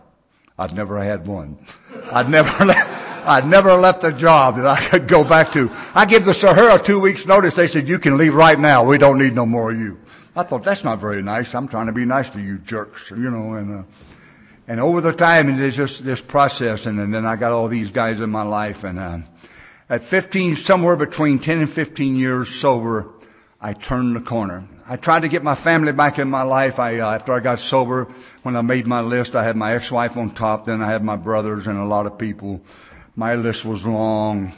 I've never had one. I'd never left a job that I could go back to. I give the Sahara 2 weeks notice. They said, you can leave right now. We don't need no more of you. I thought, that's not very nice. I'm trying to be nice to you jerks, and over the time, and there's just this process, and then I got all these guys in my life, and, at 15, somewhere between 10 and 15 years sober, I turned the corner. I tried to get my family back in my life. After I got sober, when I made my list, I had my ex-wife on top, then I had my brothers and a lot of people. My list was long.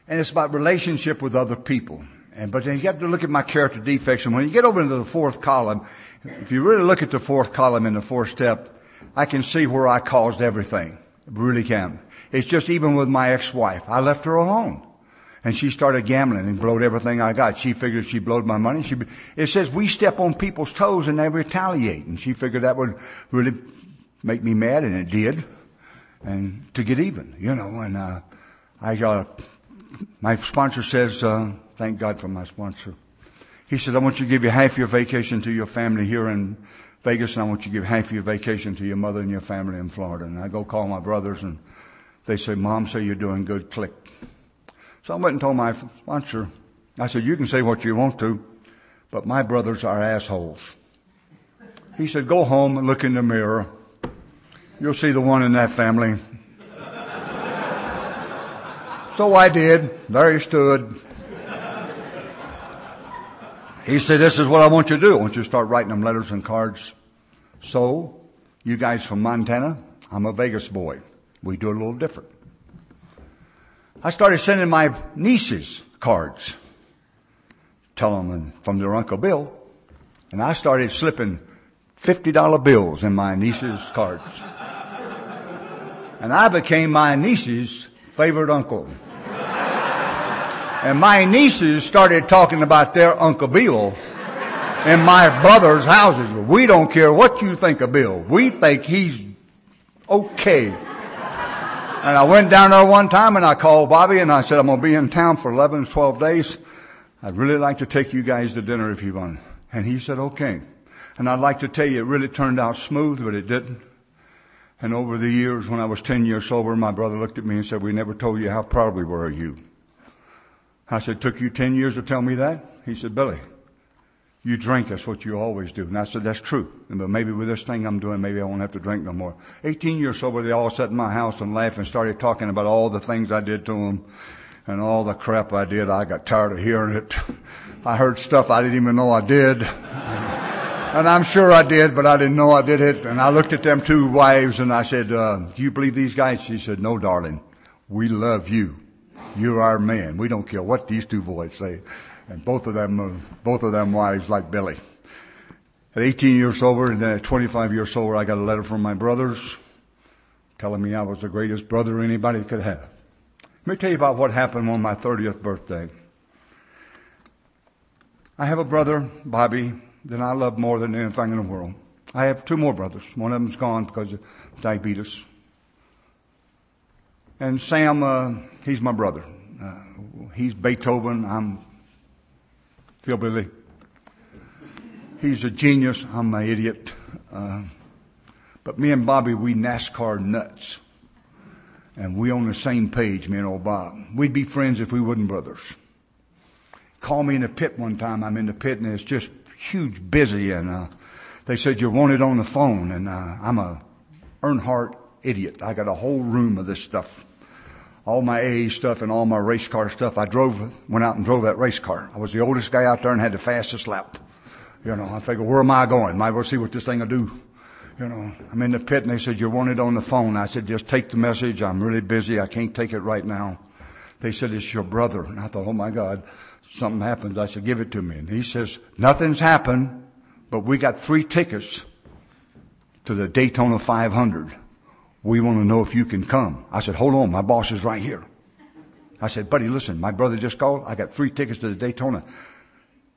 And it's about relationship with other people. But then you have to look at my character defects. And when you get over into the 4th column, if you really look at the 4th column in the 4th step, I can see where I caused everything. I really can. It's just even with my ex-wife. I left her alone. And she started gambling and blowed everything I got. She figured she blowed my money. It says we step on people's toes and they retaliate. And she figured that would really make me mad, and it did. And to get even, and, my sponsor says, thank God for my sponsor. He said, I want you to give you half your vacation to your family here in Vegas, and I want you to give half your vacation to your mother and your family in Florida. And I go call my brothers, and they say, Mom, say you're doing good, click. So I went and told my sponsor, I said, you can say what you want to, but my brothers are assholes. He said, go home and look in the mirror. You'll see the one in that family. So I did. There he stood. He said, this is what I want you to do. I want you to start writing them letters and cards. So, you guys from Montana, I'm a Vegas boy. We do it a little different. I started sending my nieces cards, telling them from their Uncle Bill. And I started slipping $50 bills in my nieces' cards. And I became my niece's favorite uncle. And my nieces started talking about their Uncle Bill in my brother's houses. We don't care what you think of Bill. We think he's okay. And I went down there one time and I called Bobby and I said, I'm going to be in town for 11 to 12 days. I'd really like to take you guys to dinner if you want. And he said, okay. And I'd like to tell you it really turned out smooth, but it didn't. And over the years, when I was 10 years sober, my brother looked at me and said, we never told you how proud we were of you. I said, took you 10 years to tell me that? He said, Billy, you drink, that's what you always do. And I said, that's true. But maybe with this thing I'm doing, maybe I won't have to drink no more. 18 years sober, they all sat in my house and laughed and started talking about all the things I did to them and all the crap I did. I got tired of hearing it. I heard stuff I didn't even know I did. And I'm sure I did, but I didn't know I did it. And I looked at them two wives and I said, do you believe these guys? She said, no, darling. We love you. You're our man. We don't care what these two boys say. And both of them wives like Billy. At 18 years sober and then at 25 years sober, I got a letter from my brothers telling me I was the greatest brother anybody could have. Let me tell you about what happened on my 30th birthday. I have a brother, Bobby, that I love more than anything in the world. I have two more brothers. One of them's gone because of diabetes. And Sam, he's my brother. He's Beethoven. I'm hillbilly. He's a genius. I'm an idiot. But me and Bobby, we NASCAR nuts. And we on the same page, me and old Bob. We'd be friends if we wasn't brothers. Call me in the pit one time. I'm in the pit and it's just huge busy. And they said, you're wanted on the phone. And I'm a Earnhardt idiot. I got a whole room of this stuff. All my AA stuff and all my race car stuff. Went out and drove that race car. I was the oldest guy out there and had the fastest lap. You know, I figured, where am I going? Might as well see what this thing will do. You know, I'm in the pit and they said, you're wanted on the phone. I said, just take the message. I'm really busy. I can't take it right now. They said, it's your brother. And I thought, oh my God, something happens. I said, give it to me. And he says, nothing's happened, but we got 3 tickets to the Daytona 500. We want to know if you can come. I said, hold on, my boss is right here. I said, buddy, listen, my brother just called. I got 3 tickets to the Daytona.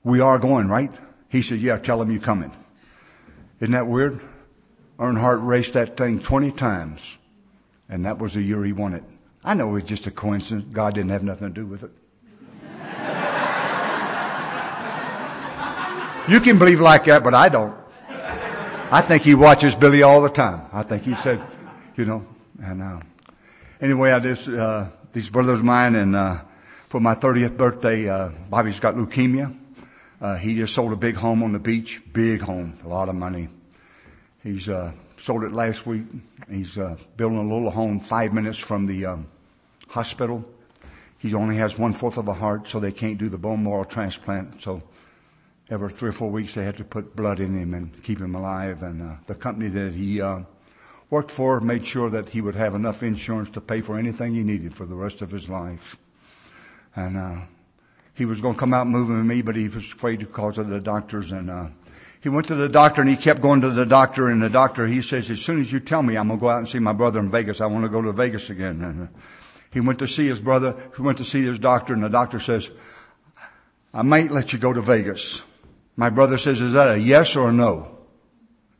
We are going, right? He said, yeah, tell him you're coming. Isn't that weird? Earnhardt raced that thing 20 times. And that was the year he won it. I know it was just a coincidence. God didn't have nothing to do with it. You can believe like that, but I don't. I think he watches Billy all the time. I think he said, you know, and anyway, these brothers of mine, and for my 30th birthday, Bobby's got leukemia. He just sold a big home on the beach, big home, a lot of money. He's sold it last week. He's building a little home 5 minutes from the hospital. He only has 1/4 of a heart, so they can't do the bone marrow transplant. So every 3 or 4 weeks, they had to put blood in him and keep him alive. And the company that he worked for made sure that he would have enough insurance to pay for anything he needed for the rest of his life. And he was going to come out and move with me, but he was afraid because of the doctors. And he went to the doctor, and he kept going to the doctor. And the doctor, he says, as soon as you tell me I'm going to go out and see my brother in Vegas, I want to go to Vegas again. And he went to see his brother. He went to see his doctor, and the doctor says, I might let you go to Vegas. My brother says, is that a yes or a no?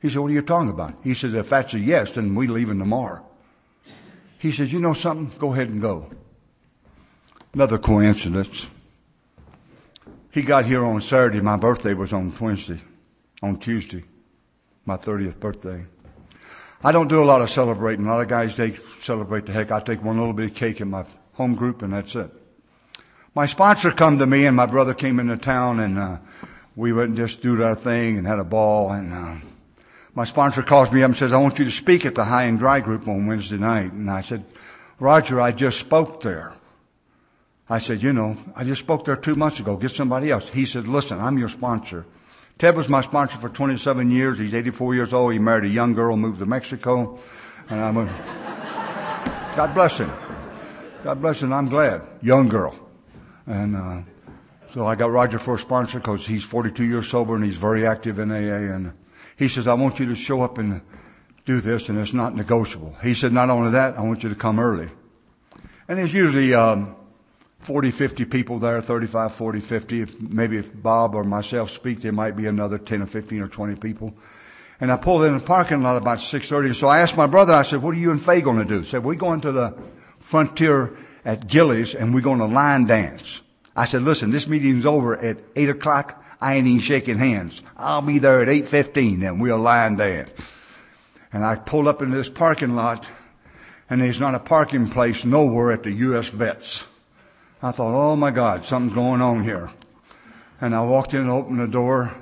He said, what are you talking about? He says, if that's a yes, then we leaving tomorrow. He says, you know something? Go ahead and go. Another coincidence. He got here on Saturday. My birthday was on Tuesday, my 30th birthday. I don't do a lot of celebrating. A lot of guys, they celebrate the heck. I take one little bit of cake in my home group, and that's it. My sponsor come to me, and my brother came into town, and we went and just do our thing and had a ball. And my sponsor calls me up and says, I want you to speak at the High and Dry group on Wednesday night. And I said, Roger, I just spoke there. I said, I just spoke there 2 months ago. Get somebody else. He said, listen, I'm your sponsor. Ted was my sponsor for 27 years. He's 84 years old. He married a young girl, moved to Mexico. And God bless him. God bless him. I'm glad. Young girl. And so I got Roger for a sponsor because he's 42 years sober and he's very active in AA. And he says, I want you to show up and do this, and it's not negotiable. He said, not only that, I want you to come early. And there's usually 40, 50 people there, 35, 40, 50. If Bob or myself speak, there might be another 10 or 15 or 20 people. And I pulled in the parking lot about 6:30. So I asked my brother, I said, what are you and Faye going to do? He said, we're going to the Frontier at Gillies and we're going to line dance. I said, listen, this meeting's over at 8 o'clock. I ain't even shaking hands. I'll be there at 8:15 and we'll line dance. And I pulled up into this parking lot and there's not a parking place nowhere at the U.S. Vets. I thought, oh my God, something's going on here. And I walked in and opened the door,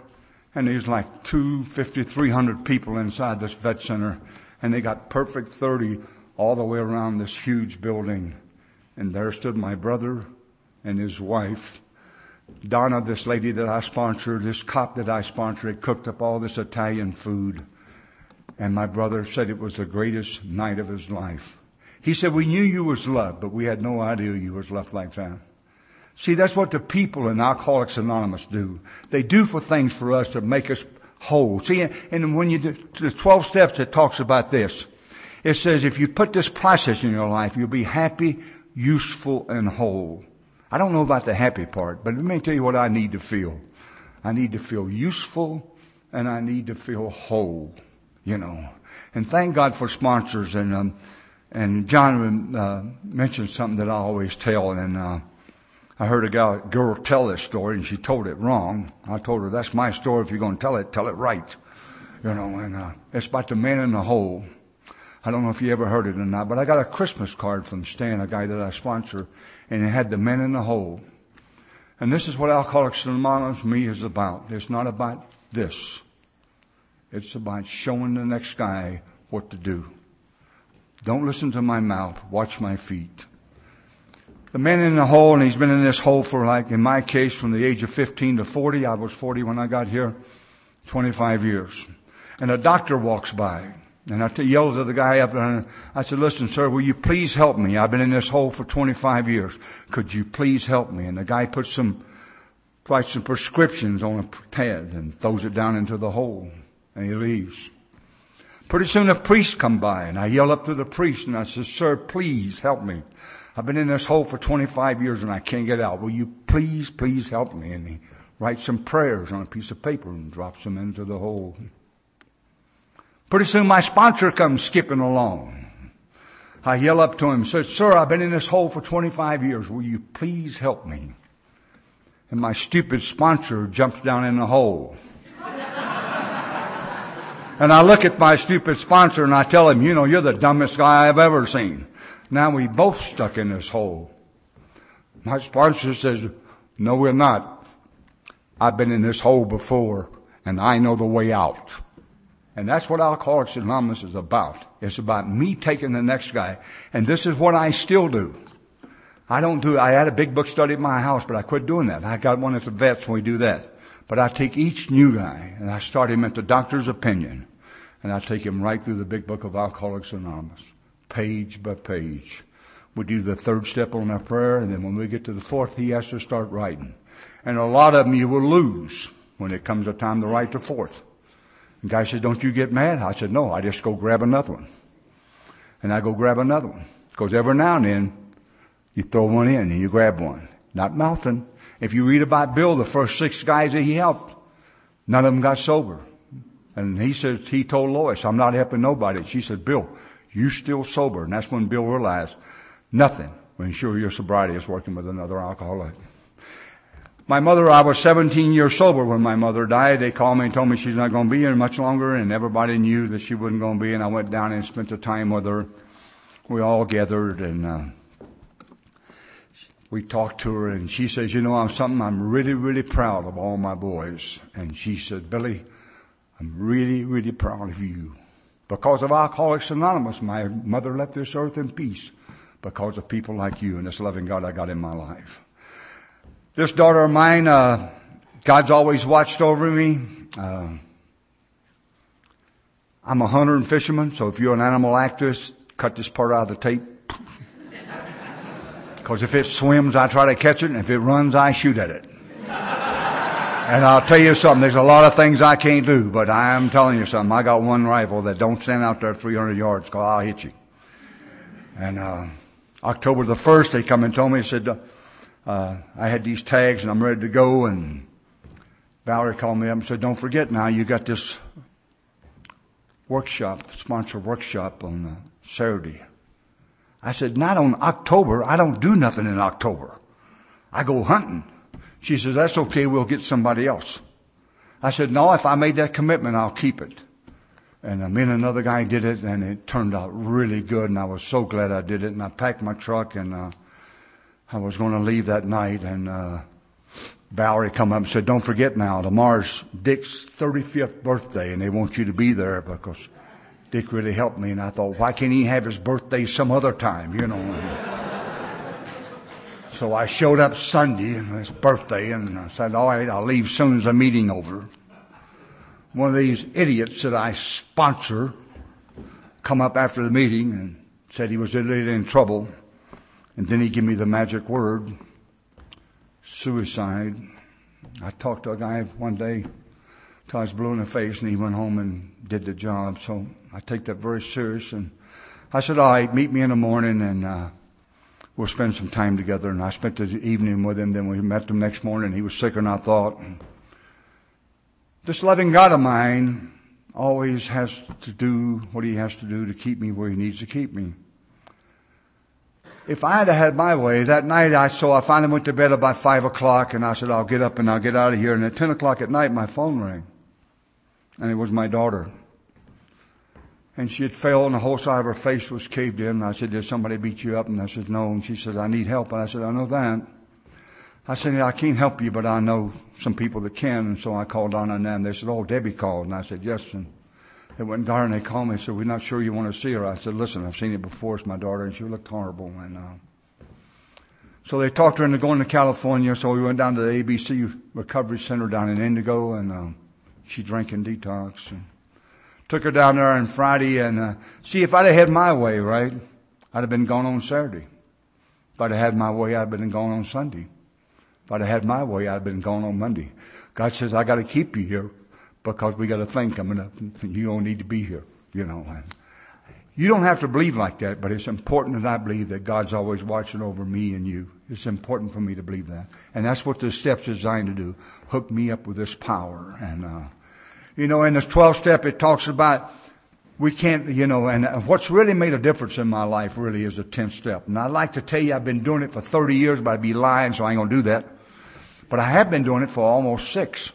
and there's like 250, 300 people inside this vet center, and they got perfect 30 all the way around this huge building. And there stood my brother and his wife. Donna, this lady that I sponsored, this cop that I sponsored, had cooked up all this Italian food. And my brother said it was the greatest night of his life. He said, we knew you was loved, but we had no idea you was loved like that. See, that's what the people in Alcoholics Anonymous do. They do for things for us to make us whole. See, and when you do the 12 steps, it talks about this. It says, if you put this process in your life, you'll be happy, useful, and whole. I don't know about the happy part, but let me tell you what I need to feel. I need to feel useful, and I need to feel whole, And thank God for sponsors. And John mentioned something that I always tell, and I heard a girl tell this story, and she told it wrong. I told her, that's my story. If you're going to tell it right. And it's about the man in the hole. I don't know if you ever heard it or not, but I got a Christmas card from Stan, a guy that I sponsor, and it had the man in the hole. And this is what Alcoholics Anonymous me is about. It's not about this. It's about showing the next guy what to do. Don't listen to my mouth. Watch my feet. The man in the hole, and he's been in this hole for, like, in my case, from the age of 15 to 40. I was 40 when I got here. 25 years. And a doctor walks by. And I yelled to the guy up there, and I said, listen, sir, will you please help me? I've been in this hole for 25 years. Could you please help me? And the guy writes some prescriptions on a pad and throws it down into the hole. And he leaves. Pretty soon a priest come by, and I yell up to the priest, and I said, sir, please help me. I've been in this hole for 25 years, and I can't get out. Will you please help me? And he writes some prayers on a piece of paper and drops them into the hole. Pretty soon my sponsor comes skipping along. I yell up to him and say, sir, I've been in this hole for 25 years. Will you please help me? And my stupid sponsor jumps down in the hole. And I look at my stupid sponsor and I tell him, you're the dumbest guy I've ever seen. Now we both stuck in this hole. My sponsor says, no, we're not. I've been in this hole before and I know the way out. And that's what Alcoholics Anonymous is about. It's about me taking the next guy. And this is what I still do. I had a big book study at my house, but I quit doing that. I got one at the vets when we do that. But I take each new guy and I start him at the doctor's opinion. And I take him right through the big book of Alcoholics Anonymous, page by page. We do the third step on our prayer, and then when we get to the fourth, he has to start writing. And a lot of them you will lose when it comes a time to write the fourth. The guy said, don't you get mad? I said, no, I just go grab another one. And I go grab another one. Because every now and then, you throw one in and you grab one. Not mouthing. If you read about Bill, the first 6 guys that he helped, none of them got sober. And he told Lois, I'm not helping nobody. She said, Bill, you still sober. And that's when Bill realized nothing will ensure your sobriety is working with another alcoholic. My mother, I was 17 years sober when my mother died. They called me and told me she's not going to be here much longer, and everybody knew that she wasn't going to be, and I went down and spent the time with her. We all gathered, and we talked to her, and she says, I'm really, really proud of all my boys. And she said, Billy, I'm really, really proud of you. Because of Alcoholics Anonymous, my mother left this earth in peace because of people like you and this loving God I got in my life. This daughter of mine, God's always watched over me. I'm a hunter and fisherman, so if you're an animal activist, cut this part out of the tape. Because if it swims, I try to catch it, and if it runs, I shoot at it. And I'll tell you something, there's a lot of things I can't do, but I am telling you something. I got one rifle that don't stand out there 300 yards, because I'll hit you. And October the 1st, they come and told me, said, I had these tags and I'm ready to go, and Valerie called me up and said, don't forget now, you got this workshop, sponsor workshop on Saturday. I said, not on October. I don't do nothing in October. I go hunting. She says, that's okay. We'll get somebody else. I said, no, if I made that commitment, I'll keep it. And me and another guy did it, and it turned out really good, and I was so glad I did it. And I packed my truck, and I was going to leave that night, and Valerie come up and said, don't forget now, tomorrow's Dick's 35th birthday, and they want you to be there because Dick really helped me. And I thought, why can't he have his birthday some other time, you know? So I showed up Sunday, and his birthday, and I said, all right, I'll leave as soon as the meeting over. One of these idiots that I sponsor come up after the meeting and said he was in trouble. And then he gave me the magic word, suicide. I talked to a guy one day till I was blue in the face, and he went home and did the job. So I take that very serious. And I said, all right, meet me in the morning, and we'll spend some time together. And I spent the evening with him. Then we met the next morning. He was sicker than I thought. And this loving God of mine always has to do what he has to do to keep me where he needs to keep me. If I had my way, that night I finally went to bed about 5 o'clock, and I said, I'll get up and I'll get out of here. And at 10 o'clock at night, my phone rang. And it was my daughter. And she had fell, and the whole side of her face was caved in. And I said, did somebody beat you up? And I said, no. And she said, I need help. And I said, I know that. I said, I can't help you, but I know some people that can. And so I called Donna and them. They said, oh, Debbie called. And I said, yes. And they went there and they called me and said, we're not sure you want to see her. I said, listen, I've seen it before. It's my daughter, and she looked horrible. And so they talked her into going to California. So we went down to the ABC Recovery Center down in Indigo, and she drank in detox. And took her down there on Friday. And see, if I'd have had my way, right, I'd have been gone on Saturday. If I'd have had my way, I'd have been gone on Sunday. If I'd have had my way, I'd have been gone on Monday. God says, I got to keep you here because we got a thing coming up. You don't need to be here, you know. And you don't have to believe like that, but it's important that I believe that God's always watching over me and you. It's important for me to believe that. And that's what the steps are designed to do. Hook me up with this power. And, in this 12 step, it talks about we can't, and what's really made a difference in my life really is the 10th step. And I'd like to tell you I've been doing it for 30 years, but I'd be lying, so I ain't going to do that. But I have been doing it for almost 6.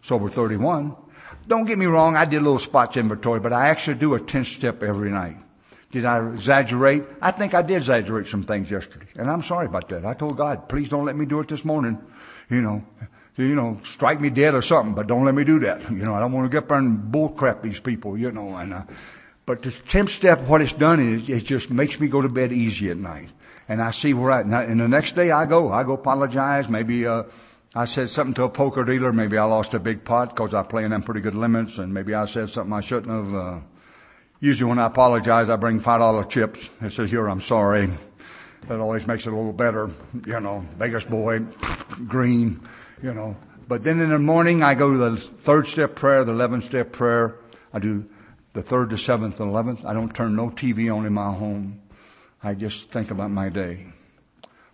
So over 31. Don't get me wrong, I did a little spots inventory, but I actually do a 10th step every night. Did I exaggerate? I think I did exaggerate some things yesterday. And I'm sorry about that. I told God, please don't let me do it this morning. Strike me dead or something, but don't let me do that. I don't want to get up there and bullcrap these people, but the 10th step, what it's done is it just makes me go to bed easy at night. And I see where and the next day I go apologize. Maybe, I said something to a poker dealer. Maybe I lost a big pot because I play in them pretty good limits. And maybe I said something I shouldn't have. Usually when I apologize, I bring $5 chips. I say, here, I'm sorry. That always makes it a little better. Vegas boy, green, But then in the morning, I go to the 3rd step prayer, the 11th step prayer. I do the 3rd, the 7th, and 11th. I don't turn no TV on in my home. I just think about my day.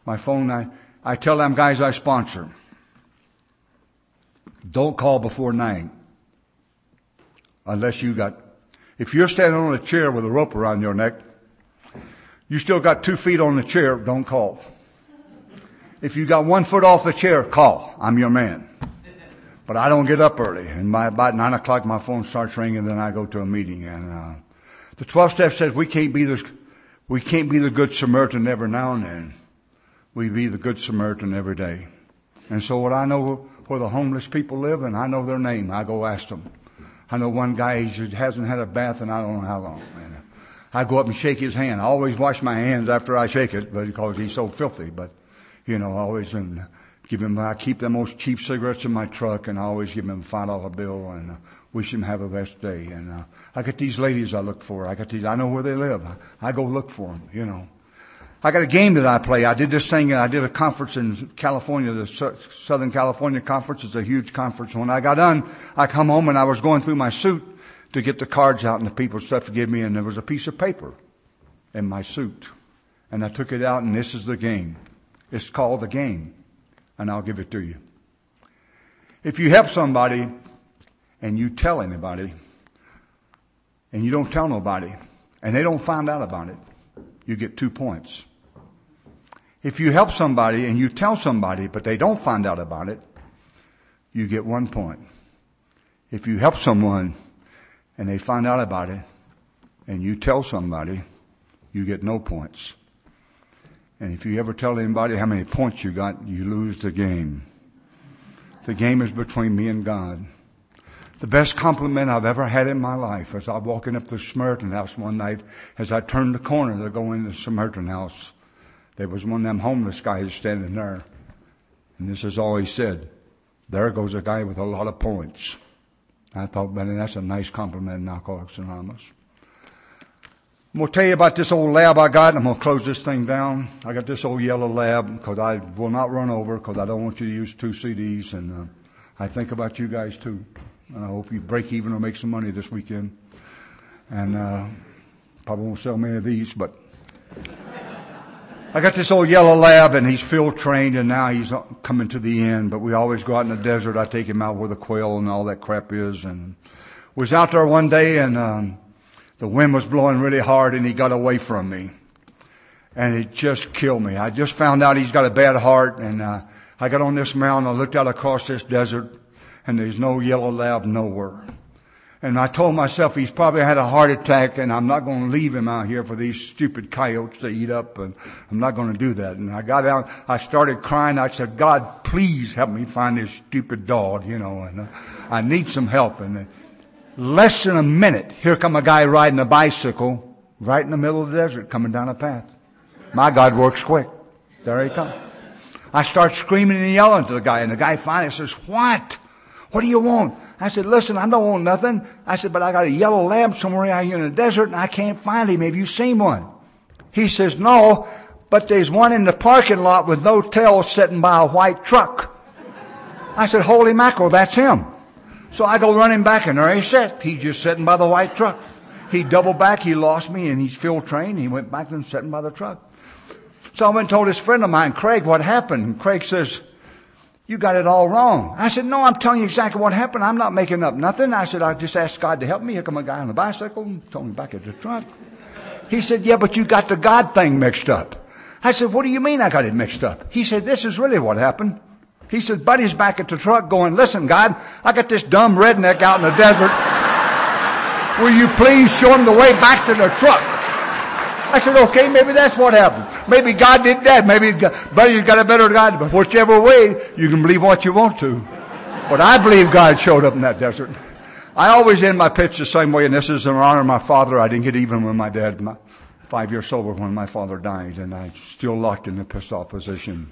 My phone, I tell them guys I sponsor, don't call before 9. Unless if you're standing on a chair with a rope around your neck, you still got 2 feet on the chair, don't call. If you got 1 foot off the chair, call. I'm your man. But I don't get up early. And by about 9 o'clock, my phone starts ringing, then I go to a meeting. And the 12th step says we can't be the good Samaritan every now and then. We be the good Samaritan every day. And so what where the homeless people live, and I know their name. I go ask them. I know one guy, he hasn't had a bath in I don't know how long. And I go up and shake his hand. I always wash my hands after I shake it, but because he's so filthy. But, I always I keep the most cheap cigarettes in my truck, and I always give him a $5 bill and wish him have a best day. And I got these ladies I look for. I know where they live. I go look for them, I got a game that I play. I did this thing. I did a conference in California, the Southern California conference. It's a huge conference. When I got done, I come home and I was going through my suit to get the cards out and the people's stuff to give me, and there was a piece of paper in my suit. And I took it out, and this is the game. It's called the game, and I'll give it to you. If you help somebody and you tell anybody and you don't tell nobody and they don't find out about it, you get 2 points. If you help somebody and you tell somebody but they don't find out about it, you get 1 point. If you help someone and they find out about it and you tell somebody, you get no points. And if you ever tell anybody how many points you got, you lose the game. The game is between me and God. The best compliment I've ever had in my life as I was walking up the Samaritan house one night, as I turned the corner to go into the Samaritan house, there was one of them homeless guys standing there. And this is all he said. There goes a guy with a lot of points. I thought, man, that's a nice compliment in Alcoholics Anonymous. I'm going to tell you about this old lab I got, and I'm going to close this thing down. I got this old yellow lab because I will not run over because I don't want you to use 2 CDs. And I think about you guys too. And I hope you break even or make some money this weekend. And probably won't sell many of these, but I got this old yellow lab, and he's field trained, and now he's coming to the end. But we always go out in the desert. I take him out where the quail and all that crap is. And was out there one day, and the wind was blowing really hard, and he got away from me. And it just killed me. I just found out he's got a bad heart, and I got on this mountain. I looked out across this desert, and there's no yellow lab nowhere. And I told myself he's probably had a heart attack, and I'm not going to leave him out here for these stupid coyotes to eat up, and I'm not going to do that. And I got out, I started crying. I said, God, please help me find this stupid dog, and I need some help. And less than a minute, here come a guy riding a bicycle right in the middle of the desert coming down a path. My God works quick. There he comes. I start screaming and yelling to the guy, and the guy finally says, What do you want? I said, listen, I don't want nothing. I said, but I got a yellow lamb somewhere out here in the desert, and I can't find him. Have you seen one? He says, no, but there's one in the parking lot with no tail sitting by a white truck. I said, holy mackerel, that's him. So I go running back, and there he sat. He's just sitting by the white truck. He doubled back, he lost me, and he's field trained. He went back and sitting by the truck. So I went and told this friend of mine, Craig, what happened? And Craig says, you got it all wrong. I said, no, I'm telling you exactly what happened. I'm not making up nothing. I said, I just asked God to help me. Here come a guy on a bicycle, told me back at the truck. He said, yeah, but you got the God thing mixed up. I said, what do you mean I got it mixed up? He said, this is really what happened. He said, Buddy's back at the truck going, listen, God, I got this dumb redneck out in the desert. Will you please show him the way back to the truck? I said, okay, maybe that's what happened. Maybe God did that. Maybe Buddy's got a better God. But whichever way, you can believe what you want to. But I believe God showed up in that desert. I always end my pitch the same way, and this is in honor of my father. I didn't get even with my dad. 5 years sober when my father died, and I'm still locked in a pissed off position.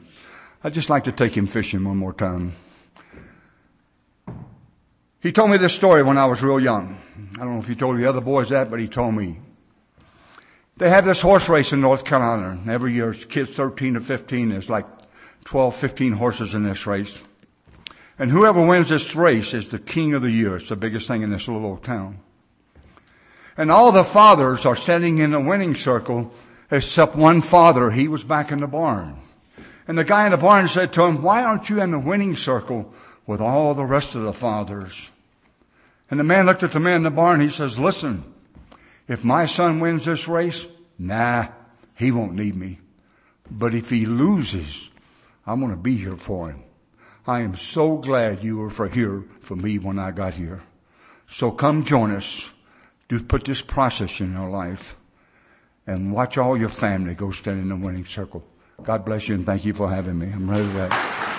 I'd just like to take him fishing one more time. He told me this story when I was real young. I don't know if he told the other boys that, but he told me. They have this horse race in North Carolina. Every year, kids 13 to 15, there's like 12, 15 horses in this race. And whoever wins this race is the king of the year. It's the biggest thing in this little old town. And all the fathers are sitting in a winning circle except one father. He was back in the barn. And the guy in the barn said to him, why aren't you in the winning circle with all the rest of the fathers? And the man looked at the man in the barn. He says, listen, if my son wins this race, he won't need me. But if he loses, I'm going to be here for him. I am so glad you were here for me when I got here. So come join us. Do put this process in your life and watch all your family go stand in the winning circle. God bless you and thank you for having me. I'm ready to that.